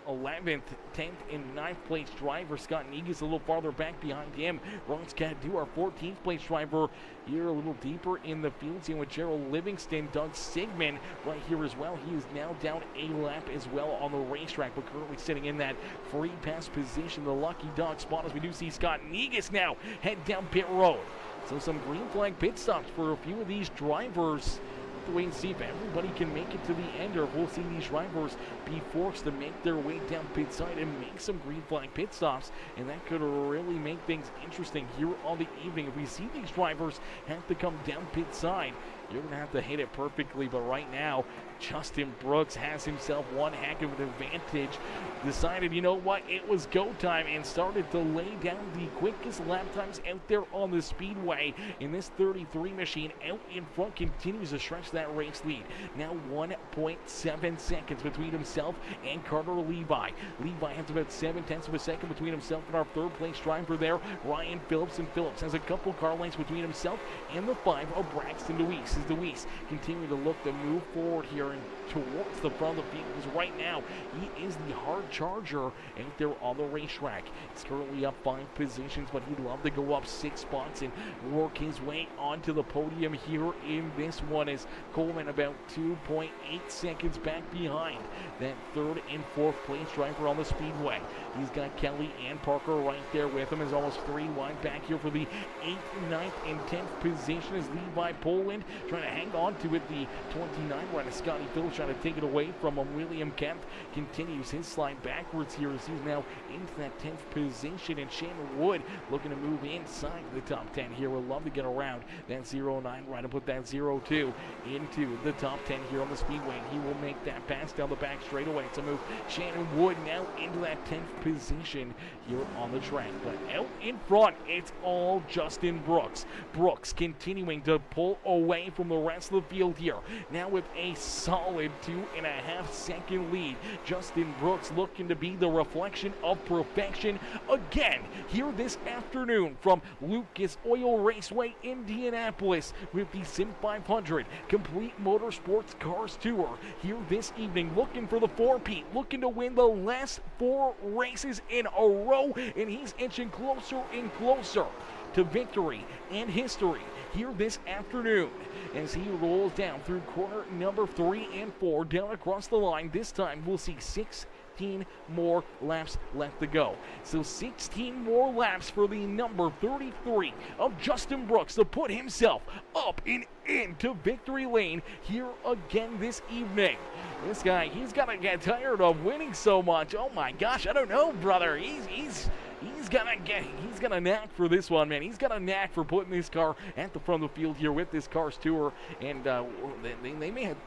11th, 10th, and 9th place driver. Scott Negus a little farther back behind him. Ron's Cadu, our 14th place driver, here a little deeper in the field. Same with Gerald Livingston. Doug Sigmund right here as well. He is now down a lap as well on the racetrack, but currently sitting in that free pass position, the lucky dog spot, as we do see Scott Negus now head down pit road. So some green flag pit stops for a few of these drivers. To wait and see if everybody can make it to the end, or if we'll see these drivers be forced to make their way down pit side and make some green flag pit stops, and that could really make things interesting here on the evening. If we see these drivers have to come down pit side, you're going to have to hit it perfectly. But right now, Justin Brooks has himself one heck of an advantage. Decided, you know what, it was go time, and started to lay down the quickest lap times out there on the speedway. And this 33 machine out in front continues to stretch that race lead. Now 1.7 seconds between himself and Carter Levi. Levi has about 0.7 of a second between himself and our 3rd place driver there, Ryan Phillips. And Phillips has a couple car lengths between himself and the 5 of Braxton DeWeese. Alexis Deweese continuing to look to move forward here and towards the front of the field, because right now he is the hard charger out there on the racetrack. He's currently up 5 positions, but he'd love to go up 6 spots and work his way onto the podium here in this one, as Coleman about 2.8 seconds back behind that 3rd and 4th place driver on the speedway. He's got Kelly and Parker right there with him, is almost 3 wide back here for the 8th, 9th, and 10th position as Levi Poland trying to hang on to it. The 29 rider Scotty Phillips trying to take it away from him. William Kemp continues his slide backwards here as he's now into that 10th position, and Shannon Wood looking to move inside the top 10 here. Would love to get around that 09 rider, put that 02 into the top 10 here on the speedway, and he will make that pass down the back straightaway to move Shannon Wood now into that 10th position here on the track. But out in front, it's all Justin Brooks. Brooks continuing to pull away from the rest of the field here, now with a solid 2.5 second lead. Justin Brooks looking to be the reflection of perfection again here this afternoon from Lucas Oil Raceway, Indianapolis, with the SIM500 Complete Motorsports Cars Tour here this evening, looking for the 4-peat, looking to win the last 4 races in a row, and he's inching closer and closer to victory and history here this afternoon as he rolls down through corner number 3 and 4 down across the line. This time we'll see 16 more laps left to go. So 16 more laps for the number 33 of Justin Brooks to put himself up and into victory lane here again this evening. This guy, he's got to get tired of winning so much. Oh my gosh, I don't know, brother. He's got a knack for this one, man. He's got a knack for putting this car at the front of the field here with this Cars Tour, and they may have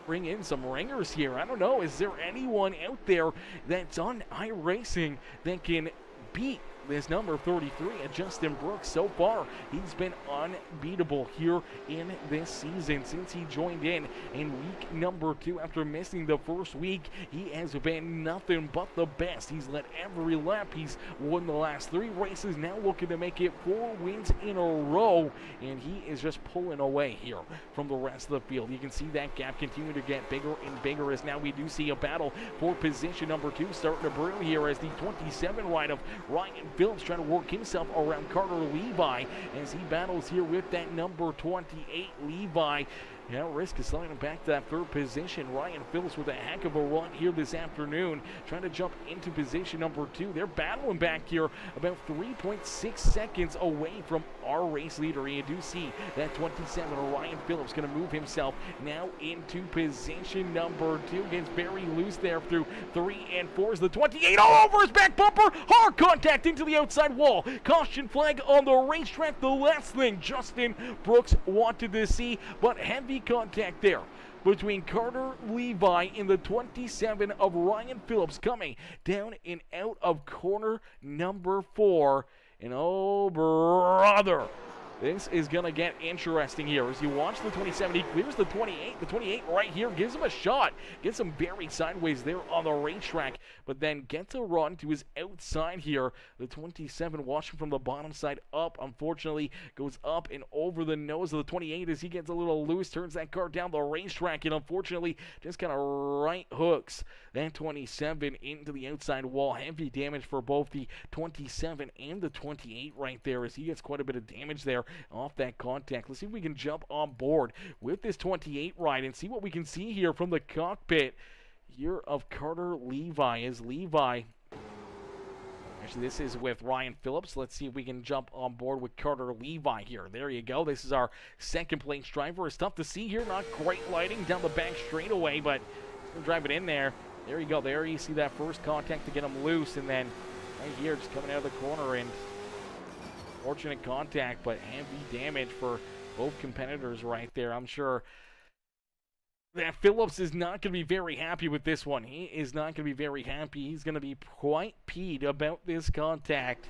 bring in some ringers here. I don't know. Is there anyone out there that's on iRacing that can beat this number 33 at Justin Brooks? So far, he's been unbeatable here in this season since he joined in week number 2. After missing the first week, he has been nothing but the best. He's led every lap. He's won the last 3 races, now looking to make it 4 wins in a row, and he is just pulling away here from the rest of the field. You can see that gap continue to get bigger and bigger as now we do see a battle for position number 2 starting to brew here as the 27 ride of Ryan Phillips trying to work himself around Carter Levi as he battles here with that number 28 Levi. Now risk is sliding him back to that 3rd position. Ryan Phillips with a heck of a run here this afternoon, trying to jump into position number 2. They're battling back here about 3.6 seconds away from our race leader. You do see that 27 Ryan Phillips going to move himself now into position number 2. Gets very loose there through 3 and 4 as the 28 all over his back bumper. Hard contact into the outside wall. Caution flag on the racetrack. The last thing Justin Brooks wanted to see, but heavy contact there between Carter Levi and the 27 of Ryan Phillips coming down and out of corner number 4. And oh brother, this is going to get interesting here as you watch the 27. He clears the 28. The 28 right here gives him a shot. Gets him buried sideways there on the racetrack, but then gets a run to his outside here. The 27 watching from the bottom side up, unfortunately, goes up and over the nose of the 28 as he gets a little loose, turns that car down the racetrack, and unfortunately just kind of right hooks that 27 into the outside wall. Heavy damage for both the 27 and the 28 right there as he gets quite a bit of damage there off that contact. Let's see if we can jump on board with this 28 ride and see what we can see here from the cockpit here of Carter Levi. As Levi, actually this is with Ryan Phillips. Let's see if we can jump on board with Carter Levi here. There you go. This is our 2nd place driver. It's tough to see here. Not great lighting down the back straightaway, but we'll drive it in there. There you go. There you see that first contact to get him loose, and then right here just coming out of the corner, and fortunate contact, but heavy damage for both competitors right there. I'm sure that Phillips is not going to be very happy with this one. He is not going to be very happy. He's going to be quite peeved about this contact.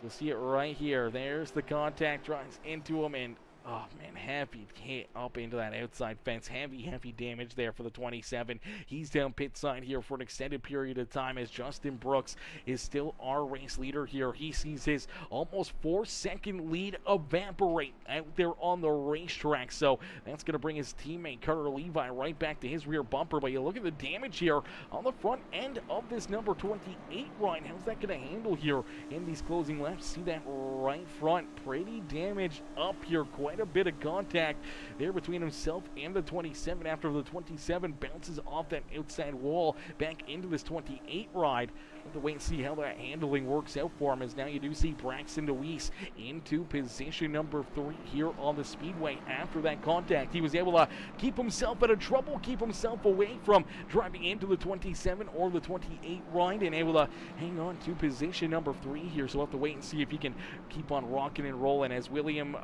So see it right here. There's the contact, drives into him, and Oh, man, heavy hit up into that outside fence. Heavy damage there for the 27. He's down pit side here for an extended period of time as Justin Brooks is still our race leader here. He sees his almost 4-second lead evaporate out there on the racetrack. So that's going to bring his teammate Carter Levi right back to his rear bumper. But you look at the damage here on the front end of this number 28 ride. How's that going to handle here in these closing laps? See that right front. Pretty damaged up here. Quite a bit of contact there between himself and the 27 after the 27 bounces off that outside wall back into this 28 ride. We'll have to wait and see how that handling works out for him, as now you do see Braxton DeWeese into position number 3 here on the speedway after that contact. He was able to keep himself out of trouble, keep himself away from driving into the 27 or the 28 ride, and able to hang on to position number 3 here. So we'll have to wait and see if he can keep on rocking and rolling, as William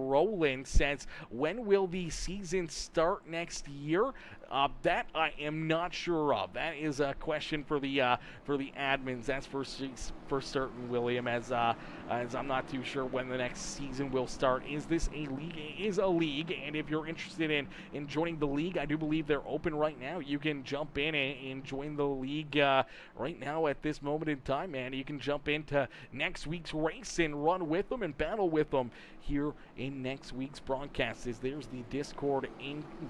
Rowland says, when will the season start next year? That I am not sure of. That is a question for the admins. That's for certain, William, as I'm not too sure when the next season will start. Is this a league? It is a league, and if you're interested in joining the league, I do believe they're open right now. You can jump in and join the league right now at this moment in time, man. You can jump into next week's race and run with them and battle with them here in next week's broadcast. There's the Discord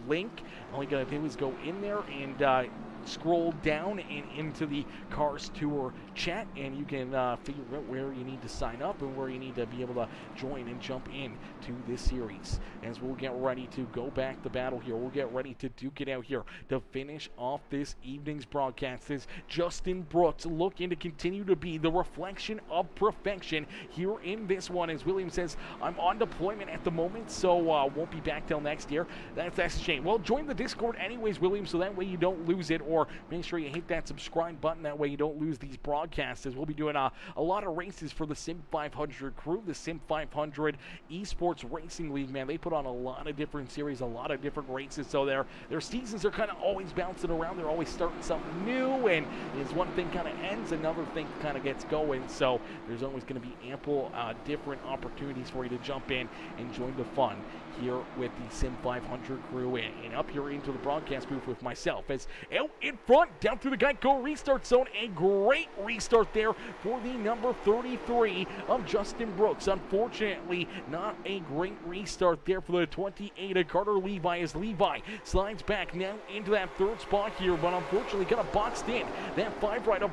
link. All you gotta do is go in there and scroll down and into the Cars Tour chat, and you can figure out where you need to sign up and where you need to be able to join and jump in to this series. As we'll get ready to go back to battle here, we'll get ready to duke it out here to finish off this evening's broadcast. Is Justin Brooks looking to continue to be the reflection of perfection here in this one? As William says, I'm on deployment at the moment, so won't be back till next year. That's a shame. Well, join the Discord anyways, William, so that way you don't lose it, or make sure you hit that subscribe button. That way you don't lose these broadcasts, as we'll be doing a lot of races for the SIM500 crew, the SIM500 Esports Racing League. Man, they put on a lot of different series, a lot of different races, so their seasons are kind of always bouncing around. They're always starting something new, and as one thing kind of ends, another thing kind of gets going. So there's always going to be ample different opportunities for you to jump in and join the fun here with the SIM500 crew, and up here into the broadcast booth with myself, as out in front down through the Geico restart zone. A great restart there for the number 33 of Justin Brooks. Unfortunately, not a great restart there for the 28 of Carter Levi, as Levi slides back now into that 3rd spot here, but unfortunately got a boxed in that 5 right of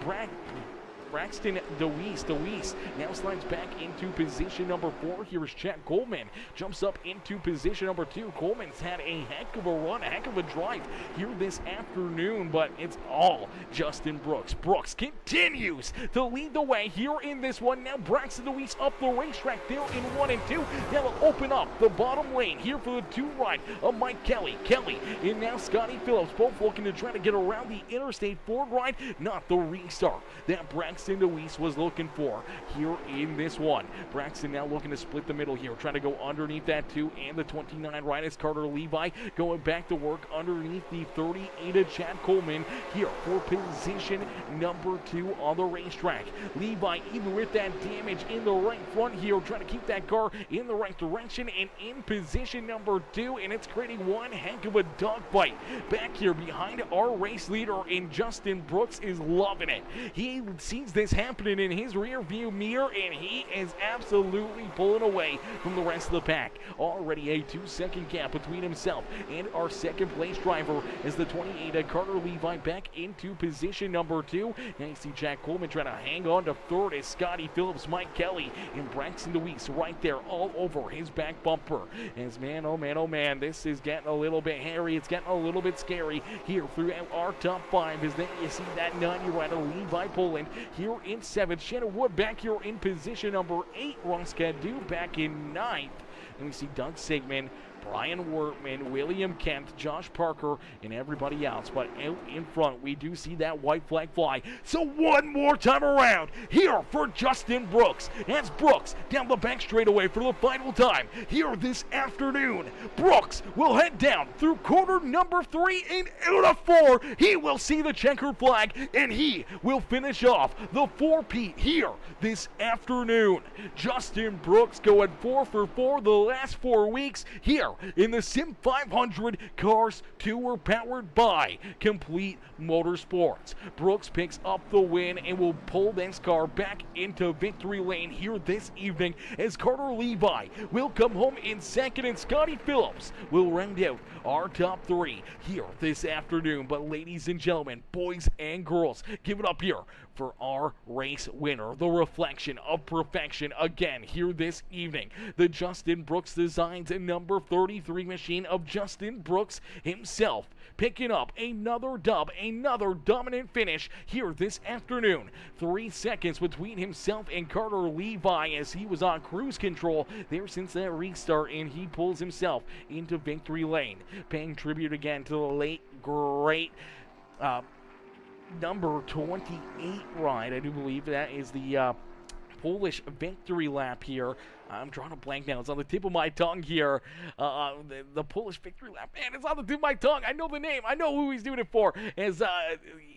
Braxton DeWeese. DeWeese now slides back into position number 4. Here is Chad Coleman. Jumps up into position number 2. Coleman's had a heck of a run, a heck of a drive here this afternoon, but it's all Justin Brooks. Brooks continues to lead the way here in this one. Now Braxton DeWeese up the racetrack there in 1 and 2. Now will open up the bottom lane here for the 2 ride of Mike Kelly. Kelly and now Scotty Phillips, both looking to try to get around the Interstate 4 ride. Not the restart that Braxton DeWeese was looking for here in this one. Braxton now looking to split the middle here, trying to go underneath that 2 and the 29 right as Carter Levi going back to work underneath the 38 of Chad Coleman here for position number 2 on the racetrack. Levi, even with that damage in the right front here, trying to keep that car in the right direction and in position number 2, and it's creating one heck of a dogfight back here behind our race leader, and Justin Brooks is loving it. He sees this happening in his rear view mirror, and he is absolutely pulling away from the rest of the pack. Already a 2-second gap between himself and our second place driver as the 28 of Carter Levi back into position number 2. Now you see Jack Coleman trying to hang on to 3rd as Scotty Phillips, Mike Kelly, and Braxton DeWeese right there all over his back bumper. As man, oh man, this is getting a little bit hairy. It's getting a little bit scary here throughout our top 5, as then you see that 9-year-old of Levi Poland here in 7th. Shannon Wood back here in position number 8. Ross Cadu back in 9th. And we see Doug Sigmund Brian Wortman, William Kent, Josh Parker, and everybody else. But out in front, we do see that white flag fly. So one more time around, here for Justin Brooks. As Brooks down the back straightaway for the final time here this afternoon. Brooks will head down through corner number 3 and out of 4. He will see the checkered flag, and he will finish off the 4-peat here this afternoon. Justin Brooks going 4 for 4 the last 4 weeks here in the SIM500 Cars Tour powered by Complete Motorsports. Brooks picks up the win and will pull this car back into victory lane here this evening as Carter Levi will come home in second and Scotty Phillips will round out our top 3 here this afternoon. But ladies and gentlemen, boys and girls, give it up here for our race winner, the reflection of perfection again here this evening. The Justin Brooks Designs number 33 machine of Justin Brooks himself, picking up another dub, another dominant finish here this afternoon. 3 seconds between himself and Carter Levi as he was on cruise control there since that restart, and he pulls himself into victory lane. Paying tribute again to the late, great number 28 ride. I do believe that is the Polish victory lap here. I'm drawing a blank now. It's on the tip of my tongue here. The Polish victory lap. Man, it's on the tip of my tongue. I know the name. I know who he's doing it for. As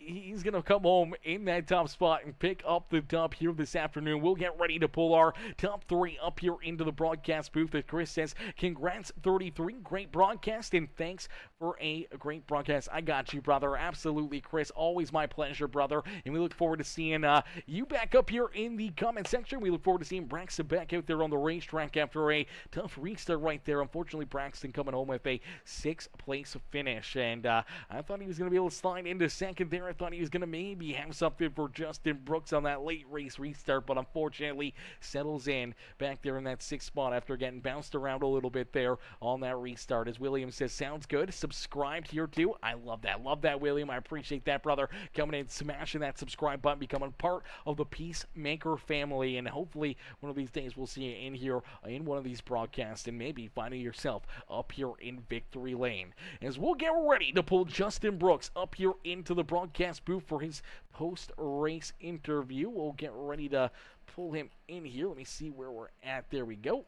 he's going to come home in that top spot and pick up the dub here this afternoon. We'll get ready to pull our top 3 up here into the broadcast booth. As Chris says, congrats 33. Great broadcast, and thanks for a great broadcast. I got you, brother. Absolutely, Chris. Always my pleasure, brother. And we look forward to seeing you back up here in the comment section. We look forward to seeing Braxton back out there on the racetrack after a tough restart right there. Unfortunately, Braxton coming home with a 6th place finish, and I thought he was going to be able to slide into second there. I thought he was going to maybe have something for Justin Brooks on that late race restart, but unfortunately settles in back there in that 6th spot after getting bounced around a little bit there on that restart. As William says, sounds good. Subscribed here too. I love that, William. I appreciate that, brother. Coming in, smashing that subscribe button, becoming part of the Peacemaker family, and hopefully one of these days we'll see you in here in one of these broadcasts and maybe finding yourself up here in victory lane. As we'll get ready to pull Justin Brooks up here into the broadcast booth for his post-race interview. We'll get ready to pull him in here. Let me see where we're at. There we go.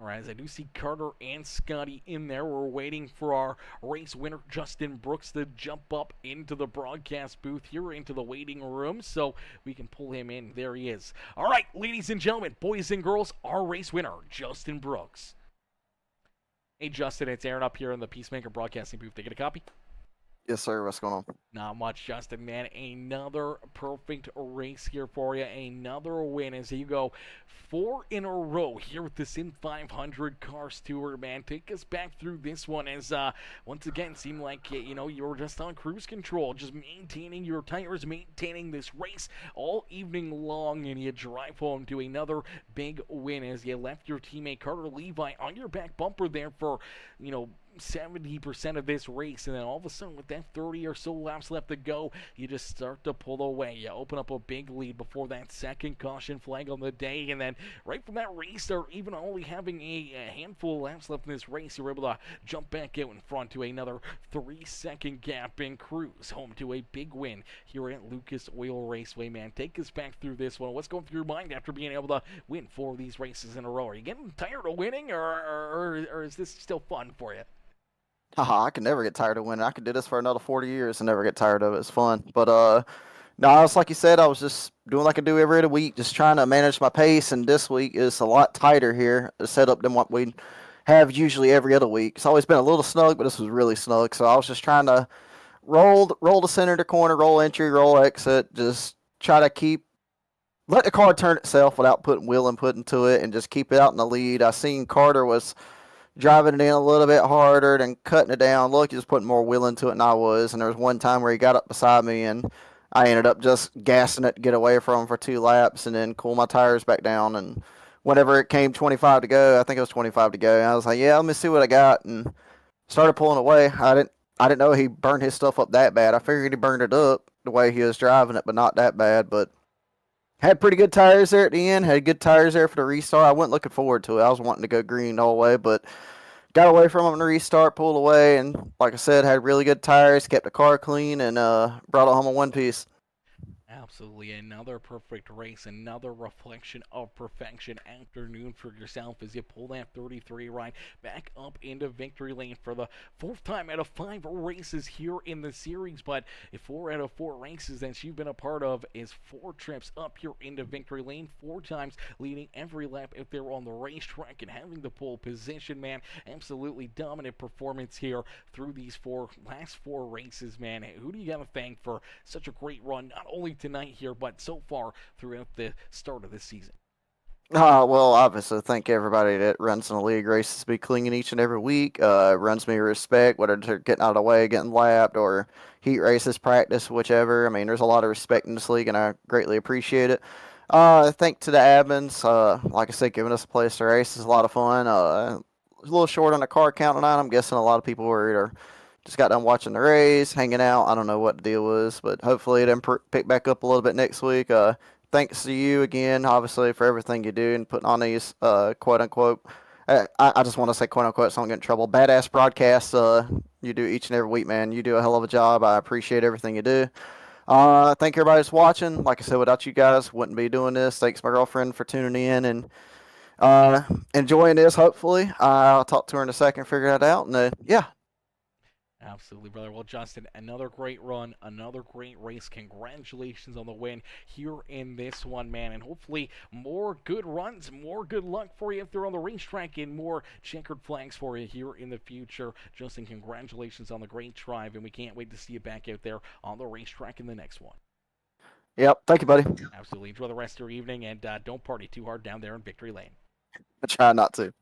All right, as I do see Carter and Scotty in there, we're waiting for our race winner, Justin Brooks, to jump up into the broadcast booth here, into the waiting room, so we can pull him in. There he is. All right, ladies and gentlemen, boys and girls, our race winner, Justin Brooks. Hey, Justin, it's Aaron up here in the Peacemaker Broadcasting booth. They get a copy? Yes, sir. What's going on? Not much, Justin, man. Another perfect race here for you. Another win as you go 4 in a row here with the SIM500 Cars Tour, man. Take us back through this one as, once again, seemed like, you know, you were just on cruise control, just maintaining your tires, maintaining this race all evening long, and you drive home to another big win as you left your teammate Carter Levi on your back bumper there for, you know, 70% of this race, and then all of a sudden with that 30 or so laps left to go, you just start to pull away. You open up a big lead before that second caution flag on the day, and then right from that restart, even only having a handful of laps left in this race, you're able to jump back out in front to another 3-second gap and cruise home to a big win here at Lucas Oil Raceway, man. Take us back through this one. What's going through your mind after being able to win 4 of these races in a row? Are you getting tired of winning, or is this still fun for you? Haha, I can never get tired of winning. I could do this for another 40 years and never get tired of it. It's fun. But no, it's like you said, I was just doing like I do every other week, just trying to manage my pace. And this week is a lot tighter here, the setup than what we have usually every other week. It's always been a little snug, but this was really snug. So I was just trying to roll the center to corner, roll entry, roll exit, just try to let the car turn itself without putting wheel input into it, and just keep it out in the lead. I seen Carter was driving it in a little bit harder and cutting it down. Look, he was putting more wheel into it than I was. And there was one time where he got up beside me, and I ended up just gassing it to get away from him for 2 laps and then cool my tires back down. And whenever it came 25 to go, I think it was 25 to go, I was like, yeah, let me see what I got, and started pulling away. I didn't know he burned his stuff up that bad. I figured he burned it up the way he was driving it, but not that bad. But Had pretty good tires there at the end. Had good tires there for the restart. I wasn't looking forward to it. I was wanting to go green the whole way, but got away from them in the restart, pulled away, and like I said, had really good tires, kept the car clean, and brought it home in one piece. Absolutely, another perfect race, another reflection of perfection afternoon for yourself as you pull that 33 ride back up into victory lane for the fourth time out of 5 races here in the series. But if 4 out of 4 races that you've been a part of is 4 trips up here into victory lane, 4 times leading every lap out there on the racetrack and having the pole position, man. Absolutely dominant performance here through these last 4 races, man. Who do you got to thank for such a great run, not only tonight here, but so far throughout the start of this season? Well, obviously, thank everybody that runs in the league races be clinging each and every week. Runs me respect, whether they're getting out of the way, getting lapped, or heat races, practice, whichever. I mean, there's a lot of respect in this league, and I greatly appreciate it. Thank to the admins. Like I said, giving us a place to race is a lot of fun. A little short on the car count tonight. I'm guessing a lot of people were either just got done watching the race, hanging out. I don't know what the deal was, but hopefully it pick back up a little bit next week. Thanks to you again, obviously, for everything you do and putting on these quote unquote. I just want to say quote unquote so I don't get in trouble. Badass broadcasts you do each and every week, man. You do a hell of a job. I appreciate everything you do. Thank everybody that's watching. Like I said, without you guys, wouldn't be doing this. Thanks my girlfriend for tuning in and enjoying this. Hopefully, I'll talk to her in a second, figure that out, and yeah. Absolutely, brother. Well, Justin, another great run, another great race. Congratulations on the win here in this one, man. And hopefully more good runs, more good luck for you if they're on the racetrack, and more checkered flags for you here in the future. Justin, congratulations on the great drive, and we can't wait to see you back out there on the racetrack in the next one. Yep. Thank you, buddy. Absolutely. Enjoy the rest of your evening, and don't party too hard down there in Victory Lane. I try not to.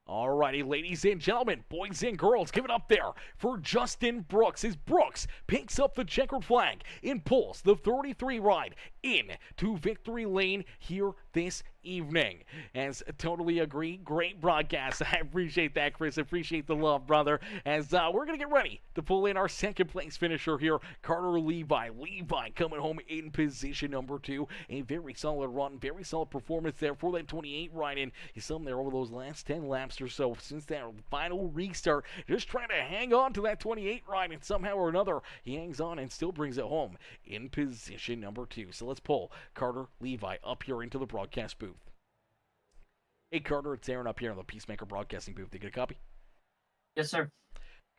Alrighty, ladies and gentlemen, boys and girls, give it up there for Justin Brooks as Brooks picks up the checkered flag and pulls the 33 ride in to victory lane here this evening. As totally agree, great broadcast. I appreciate that, Chris. I appreciate the love, brother. As we're going to get ready to pull in our second place finisher here, Carter Levi. Levi coming home in position number 2. A very solid run, very solid performance there for that 28 ride. And he's something there over those last 10 laps or so since that final restart. Just trying to hang on to that 28 ride, and somehow or another, he hangs on and still brings it home in position number 2. So let's pull Carter Levi up here into the broadcast booth. Hey, Carter, it's Aaron up here in the Peacemaker Broadcasting booth. Did you get a copy? Yes, sir.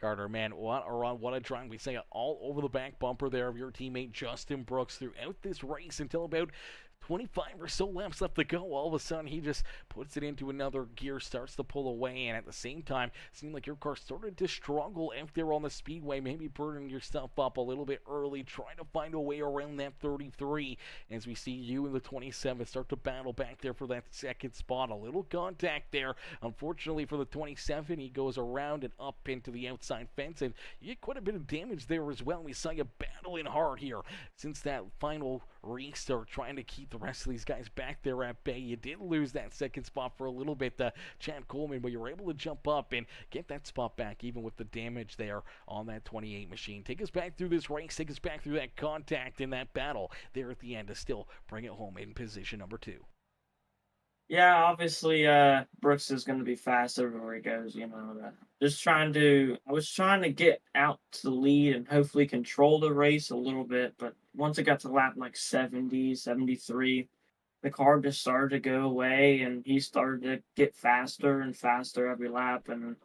Carter, man, what a run, what a drive. We say it all over the back bumper there of your teammate Justin Brooks throughout this race until about 25 or so laps left to go. All of a sudden, he just puts it into another gear, starts to pull away, and at the same time, it seemed like your car started to struggle out there on the speedway, maybe burning yourself up a little bit early, trying to find a way around that 33. As we see you in the 27 start to battle back there for that second spot. A little contact there. Unfortunately for the 27, he goes around and up into the outside fence, and you get quite a bit of damage there as well. We saw you battling hard here since that final restart, trying to keep the rest of these guys back there at bay. You did lose that second spot for a little bit, Chad Coleman, but you were able to jump up and get that spot back even with the damage there on that 28 machine. Take us back through this race, take us back through that contact in that battle there at the end to still bring it home in position number 2. Yeah, obviously, Brooks is going to be fast everywhere he goes. I was trying to get out to the lead and hopefully control the race a little bit, but once it got to lap like 70, 73, the car just started to go away, and he started to get faster and faster every lap, and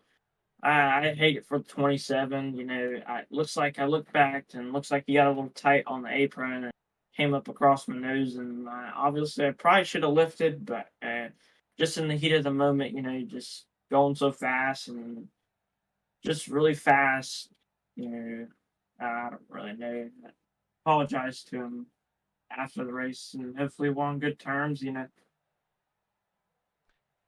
I hate it for the 27. Looks like I looked back and looks like he got a little tight on the apron and came up across my nose. And obviously, I probably should have lifted, but just in the heat of the moment, just going so fast and just really fast. I don't really know. I apologize to him after the race, and hopefully we're on good terms.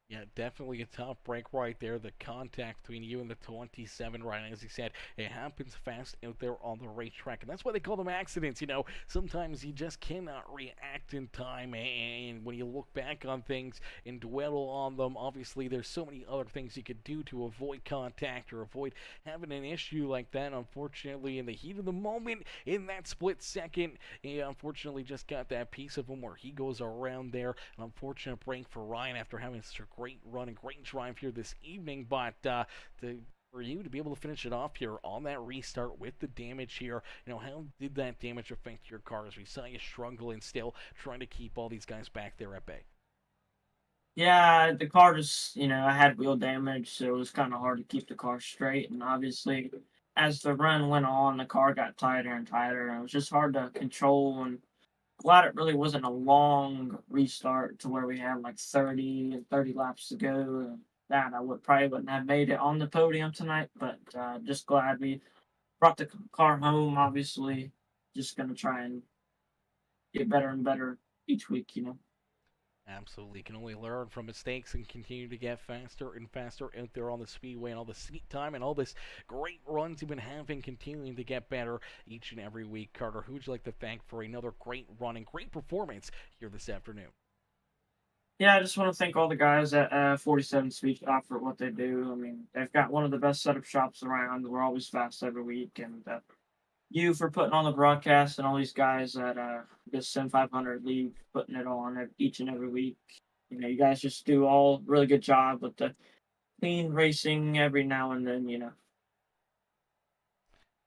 Yeah, definitely a tough break right there. The contact between you and the 27 right. And as he said, it happens fast out there on the racetrack. And that's why they call them accidents. Sometimes you just cannot react in time. And when you look back on things and dwell on them, obviously there's so many other things you could do to avoid contact or avoid having an issue like that. Unfortunately, in the heat of the moment, in that split second, he unfortunately just got that piece of him where he goes around there. An unfortunate break for Ryan after having such a great run and great drive here this evening, but for you to be able to finish it off here on that restart with the damage here, how did that damage affect your car as we saw you struggling still trying to keep all these guys back there at bay? Yeah, the car just, I had wheel damage, so it was kind of hard to keep the car straight. And obviously, as the run went on, the car got tighter and tighter, and it was just hard to control. And glad it really wasn't a long restart to where we had like 30 and 30 laps to go. That I would probably wouldn't have made it on the podium tonight, but just glad we brought the car home. Obviously, just gonna try and get better and better each week. Absolutely. Can only learn from mistakes and continue to get faster and faster out there on the speedway, and all the seat time and all this great runs you've been having, continuing to get better each and every week. Carter, who would you like to thank for another great run and great performance here this afternoon? Yeah, I just want to thank all the guys at 47 Speed Shop for what they do. I mean, they've got one of the best setup shops around. We're always fast every week, and you for putting on the broadcast, and all these guys at this SIM500 league putting it on each and every week. You guys just do all really good job with the clean racing every now and then.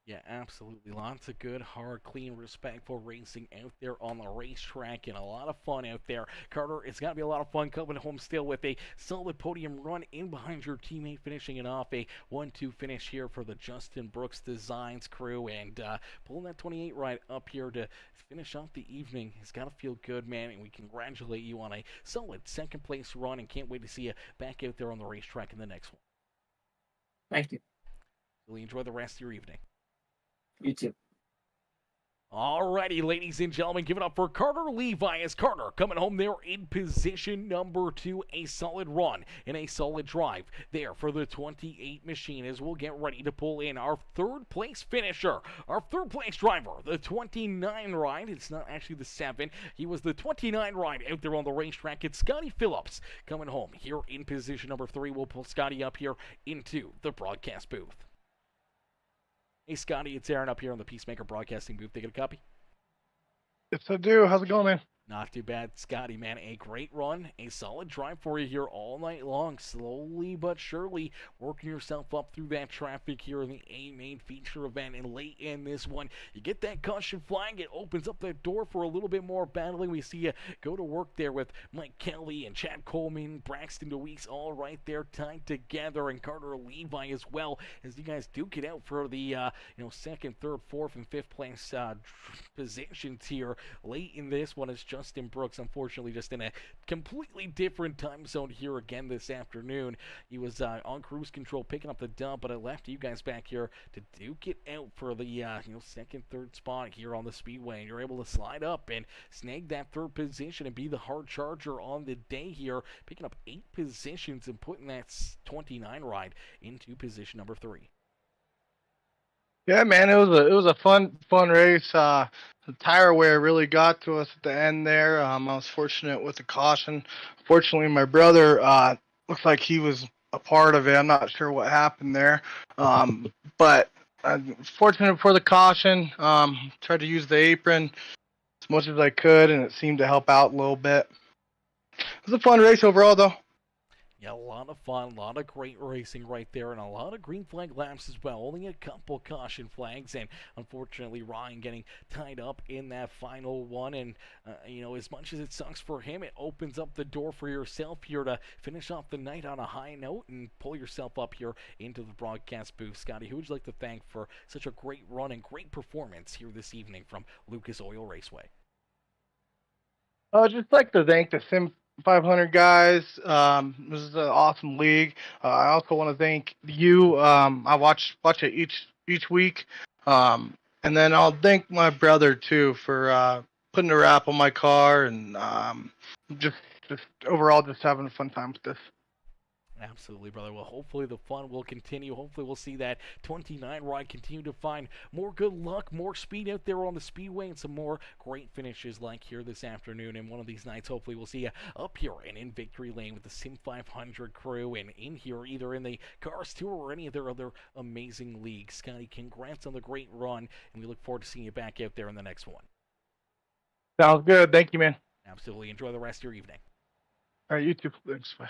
Yeah, absolutely. Lots of good, hard, clean, respectful racing out there on the racetrack, and a lot of fun out there. Carter, it's got to be a lot of fun coming home still with a solid podium run in behind your teammate, finishing it off. A 1-2 finish here for the Justin Brooks Designs crew, and pulling that 28 ride up here to finish off the evening. It's got to feel good, man, and we congratulate you on a solid second place run, and can't wait to see you back out there on the racetrack in the next one. Thank you. Really enjoy the rest of your evening. You too. Alrighty, ladies and gentlemen, give it up for Carter Levi as Carter coming home there in position number 2. A solid run and a solid drive there for the 28 machine as we'll get ready to pull in our third place finisher, our third place driver, the 29 ride. It's not actually the 7. He was the 29 ride out there on the racetrack. It's Scotty Phillips coming home here in position number 3. We'll pull Scotty up here into the broadcast booth. Hey, Scotty, it's Aaron up here on the Peacemaker Broadcasting booth. Taking a copy? Yes, I do. How's it going, man? Not too bad, Scotty, man. A great run, a solid drive for you here all night long. Slowly but surely working yourself up through that traffic here in the A main feature event. And late in this one, you get that caution flag. It opens up that door for a little bit more battling. We see you go to work there with Mike Kelly and Chad Coleman, Braxton DeWeese, all right there tied together, and Carter Levi as well, as you guys duke it out for the second, third, fourth, and fifth place positions here late in this one. Is Justin Brooks, unfortunately, just in a completely different time zone here again this afternoon. He was on cruise control picking up the dub, but it left you guys back here to duke it out for the second, third spot here on the speedway, and you're able to slide up and snag that third position and be the hard charger on the day here, picking up 8 positions and putting that 29 ride into position number 3. Yeah, man, it was a fun race. The tire wear really got to us at the end there. I was fortunate with the caution. Fortunately, my brother looks like he was a part of it. I'm not sure what happened there, but I was fortunate for the caution. Tried to use the apron as much as I could, and it seemed to help out a little bit. It was a fun race overall, though. Yeah, a lot of fun, a lot of great racing right there, and a lot of green flag laps as well. Only a couple caution flags, and unfortunately Ryan getting tied up in that final one. And, as much as it sucks for him, it opens up the door for yourself here to finish off the night on a high note and pull yourself up here into the broadcast booth. Scotty, who would you like to thank for such a great run and great performance here this evening from Lucas Oil Raceway? I'd just like to thank the SIM500 guys. This is an awesome league. I also want to thank you. I watch it each week. And then I'll thank my brother too for putting a wrap on my car and just overall just having a fun time with this. Absolutely, brother. Well, hopefully the fun will continue. Hopefully we'll see that 29 ride continue to find more good luck, more speed out there on the speedway, and some more great finishes like here this afternoon. And one of these nights, hopefully we'll see you up here and in victory lane with the SIM500 crew, and in here either in the Cars Tour or any of their other amazing leagues. Scotty, congrats on the great run, and we look forward to seeing you back out there in the next one. Sounds good. Thank you, man. Absolutely. Enjoy the rest of your evening. All right, you too. Thanks. Bye.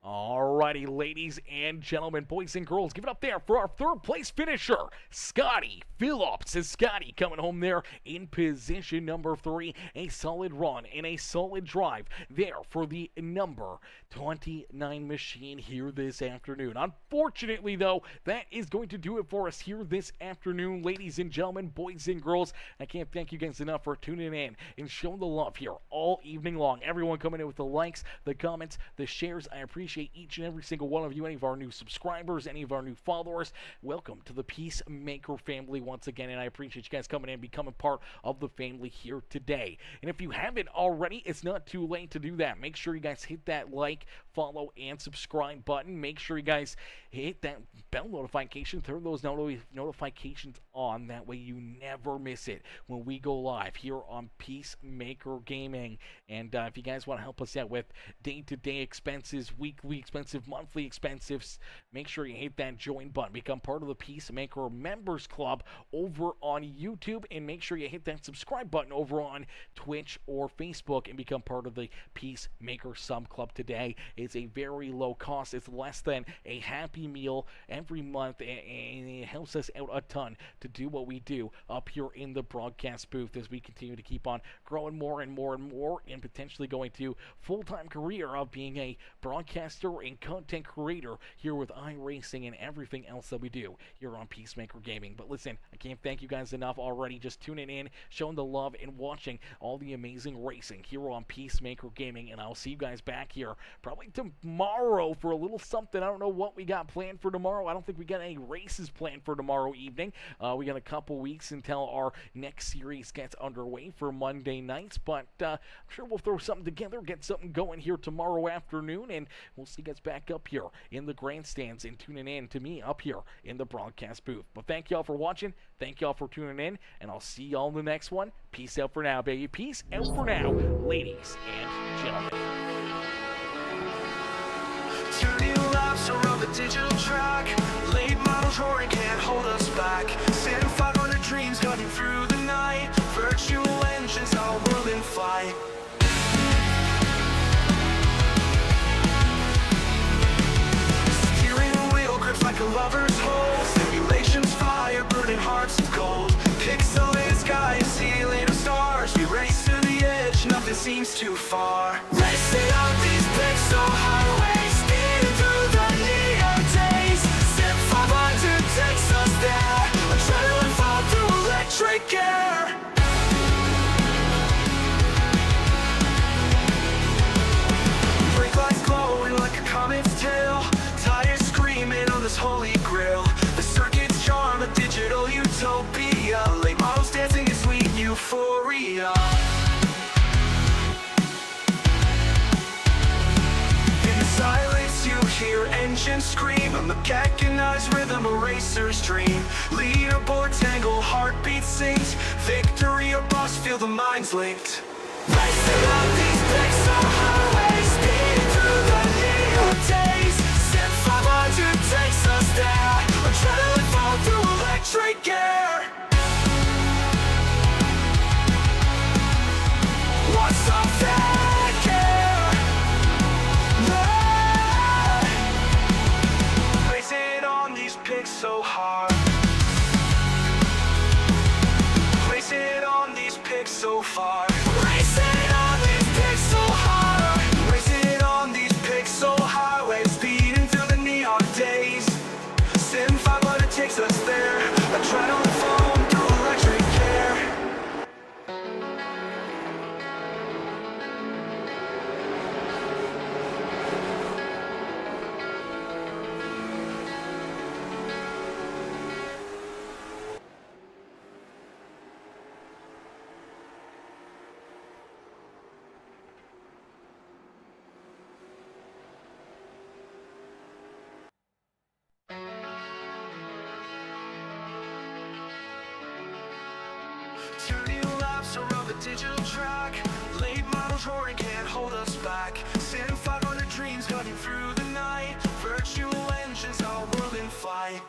Alrighty, ladies and gentlemen, boys and girls, give it up there for our third place finisher, Scotty Phillips. Is Scotty coming home there in position number 3. A solid run and a solid drive there for the number 29 machine here this afternoon. Unfortunately, though, that is going to do it for us here this afternoon, ladies and gentlemen, boys and girls. I can't thank you guys enough for tuning in and showing the love here all evening long. Everyone coming in with the likes, the comments, the shares. I appreciate each and every single one of you, any of our new subscribers, any of our new followers. Welcome to the Peacemaker family once again, and I appreciate you guys coming in and becoming part of the family here today. And if you haven't already, it's not too late to do that. Make sure you guys hit that like, follow, and subscribe button. Make sure you guys hit that bell notification, turn those notifications on. That way you never miss it when we go live here on Peacemaker Gaming. And if you guys want to help us out with day-to-day expenses, weekly expensive, monthly expenses, make sure you hit that join button, become part of the Peacemaker Members Club over on YouTube, and make sure you hit that subscribe button over on Twitch or Facebook and become part of the Peacemaker Sub Club today. It's a very low cost. It's less than a Happy Meal every month, and it helps us out a ton to do what we do up here in the broadcast booth as we continue to keep on growing more and more and more, and potentially going to full-time career of being a broadcaster and content creator here with iRacing and everything else that we do here on Peacemaker Gaming. But listen, I can't thank you guys enough already just tuning in, showing the love, and watching all the amazing racing here on Peacemaker Gaming. And I'll see you guys back here probably tomorrow for a little something. I don't know what we got planned for tomorrow. I don't think we got any races planned for tomorrow evening. We got a couple weeks until our next series gets underway for Monday nights, but I'm sure we'll throw something together, get something going here tomorrow afternoon, and we'll see you guys back up here in the grandstands and tuning in to me up here in the broadcast booth. But thank y'all for watching. Thank y'all for tuning in, and I'll see y'all in the next one. Peace out for now, baby. Peace out for now, ladies and gentlemen. Turning laps around the digital track. Late models roaring can't hold us back. SIM500 dreams cutting through the night. Virtual engines, our world in flight. Steering wheel grips like a lover's hold. Simulations fire, burning hearts of gold. Pixelated sky, a ceiling of stars. We race to the edge, nothing seems too far. Racing on these pixel highways, speeding through the neon days. SIM500 takes us there. Adrenaline fall through electric air. Brake lights glowing like a comet's tail. Tires screaming on this holy grail. The circuit's charm, a digital utopia. Late models dancing in sweet euphoria. In the silence you hear engines scream, a mechanized rhythm, a racer's dream. Leaderboard tangle, heartbeat sings. Victory or bust, feel the minds linked. Racing on these pixel highways, speeding through the neon days. SIM500 takes us there. Adrenaline fall through electric air. What's up that care? Racing on these pigs so hard. Racing on these pigs so far. Racing on these pigs so hard. Racing on these pixel highways, speeding through the neon days. SIM500 takes us there. Adrenaline foam through electric air. Turning laps around the digital track. Late models roaring can't hold us back. SIM500 dreams cutting through the night. Virtual engines, our world in flight.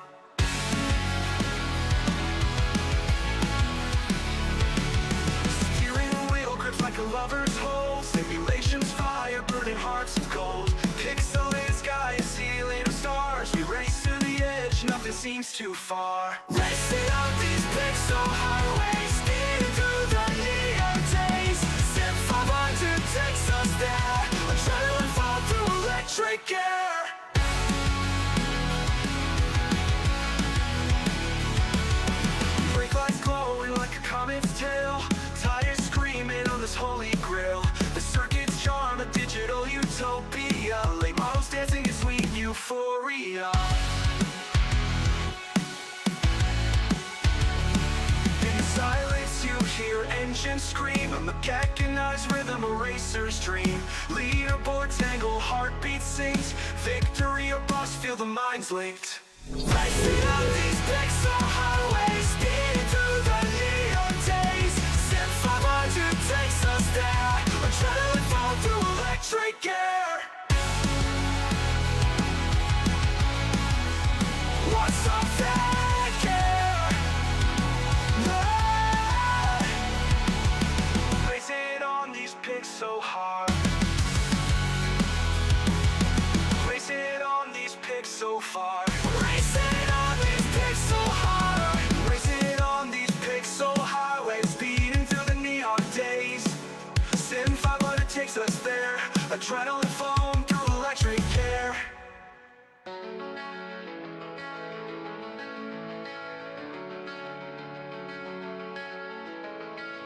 Steering wheel grips like a lover's hold. Simulations fire, burning hearts of gold. Pixelated sky, ceiling of stars. We race to the edge, nothing seems too far. Racing up these pixel highways, speeding through the neon days. SIM500 takes us there. Adrenaline fall through electric air. Brake lights glowing like a comet's tail. Tires screaming on this holy grail. The circuit's charm, a digital utopia. Late models dancing in sweet euphoria. In silence you hear engines scream, a mechanized rhythm, a racer's dream. Leaderboard tangle, heartbeat sings. Victory or bust, feel the minds linked. Racing up these pixel highways, speeding through the neon days. SIM500 takes us there. Adrenaline fall through electric air. What's up that care? Racing on these pixel hard. Racing on these pixel far. Racing on these pixel hard. Racing on these pixel highways, speeding through the neon days. SIM500 takes us there. Adrenaline fall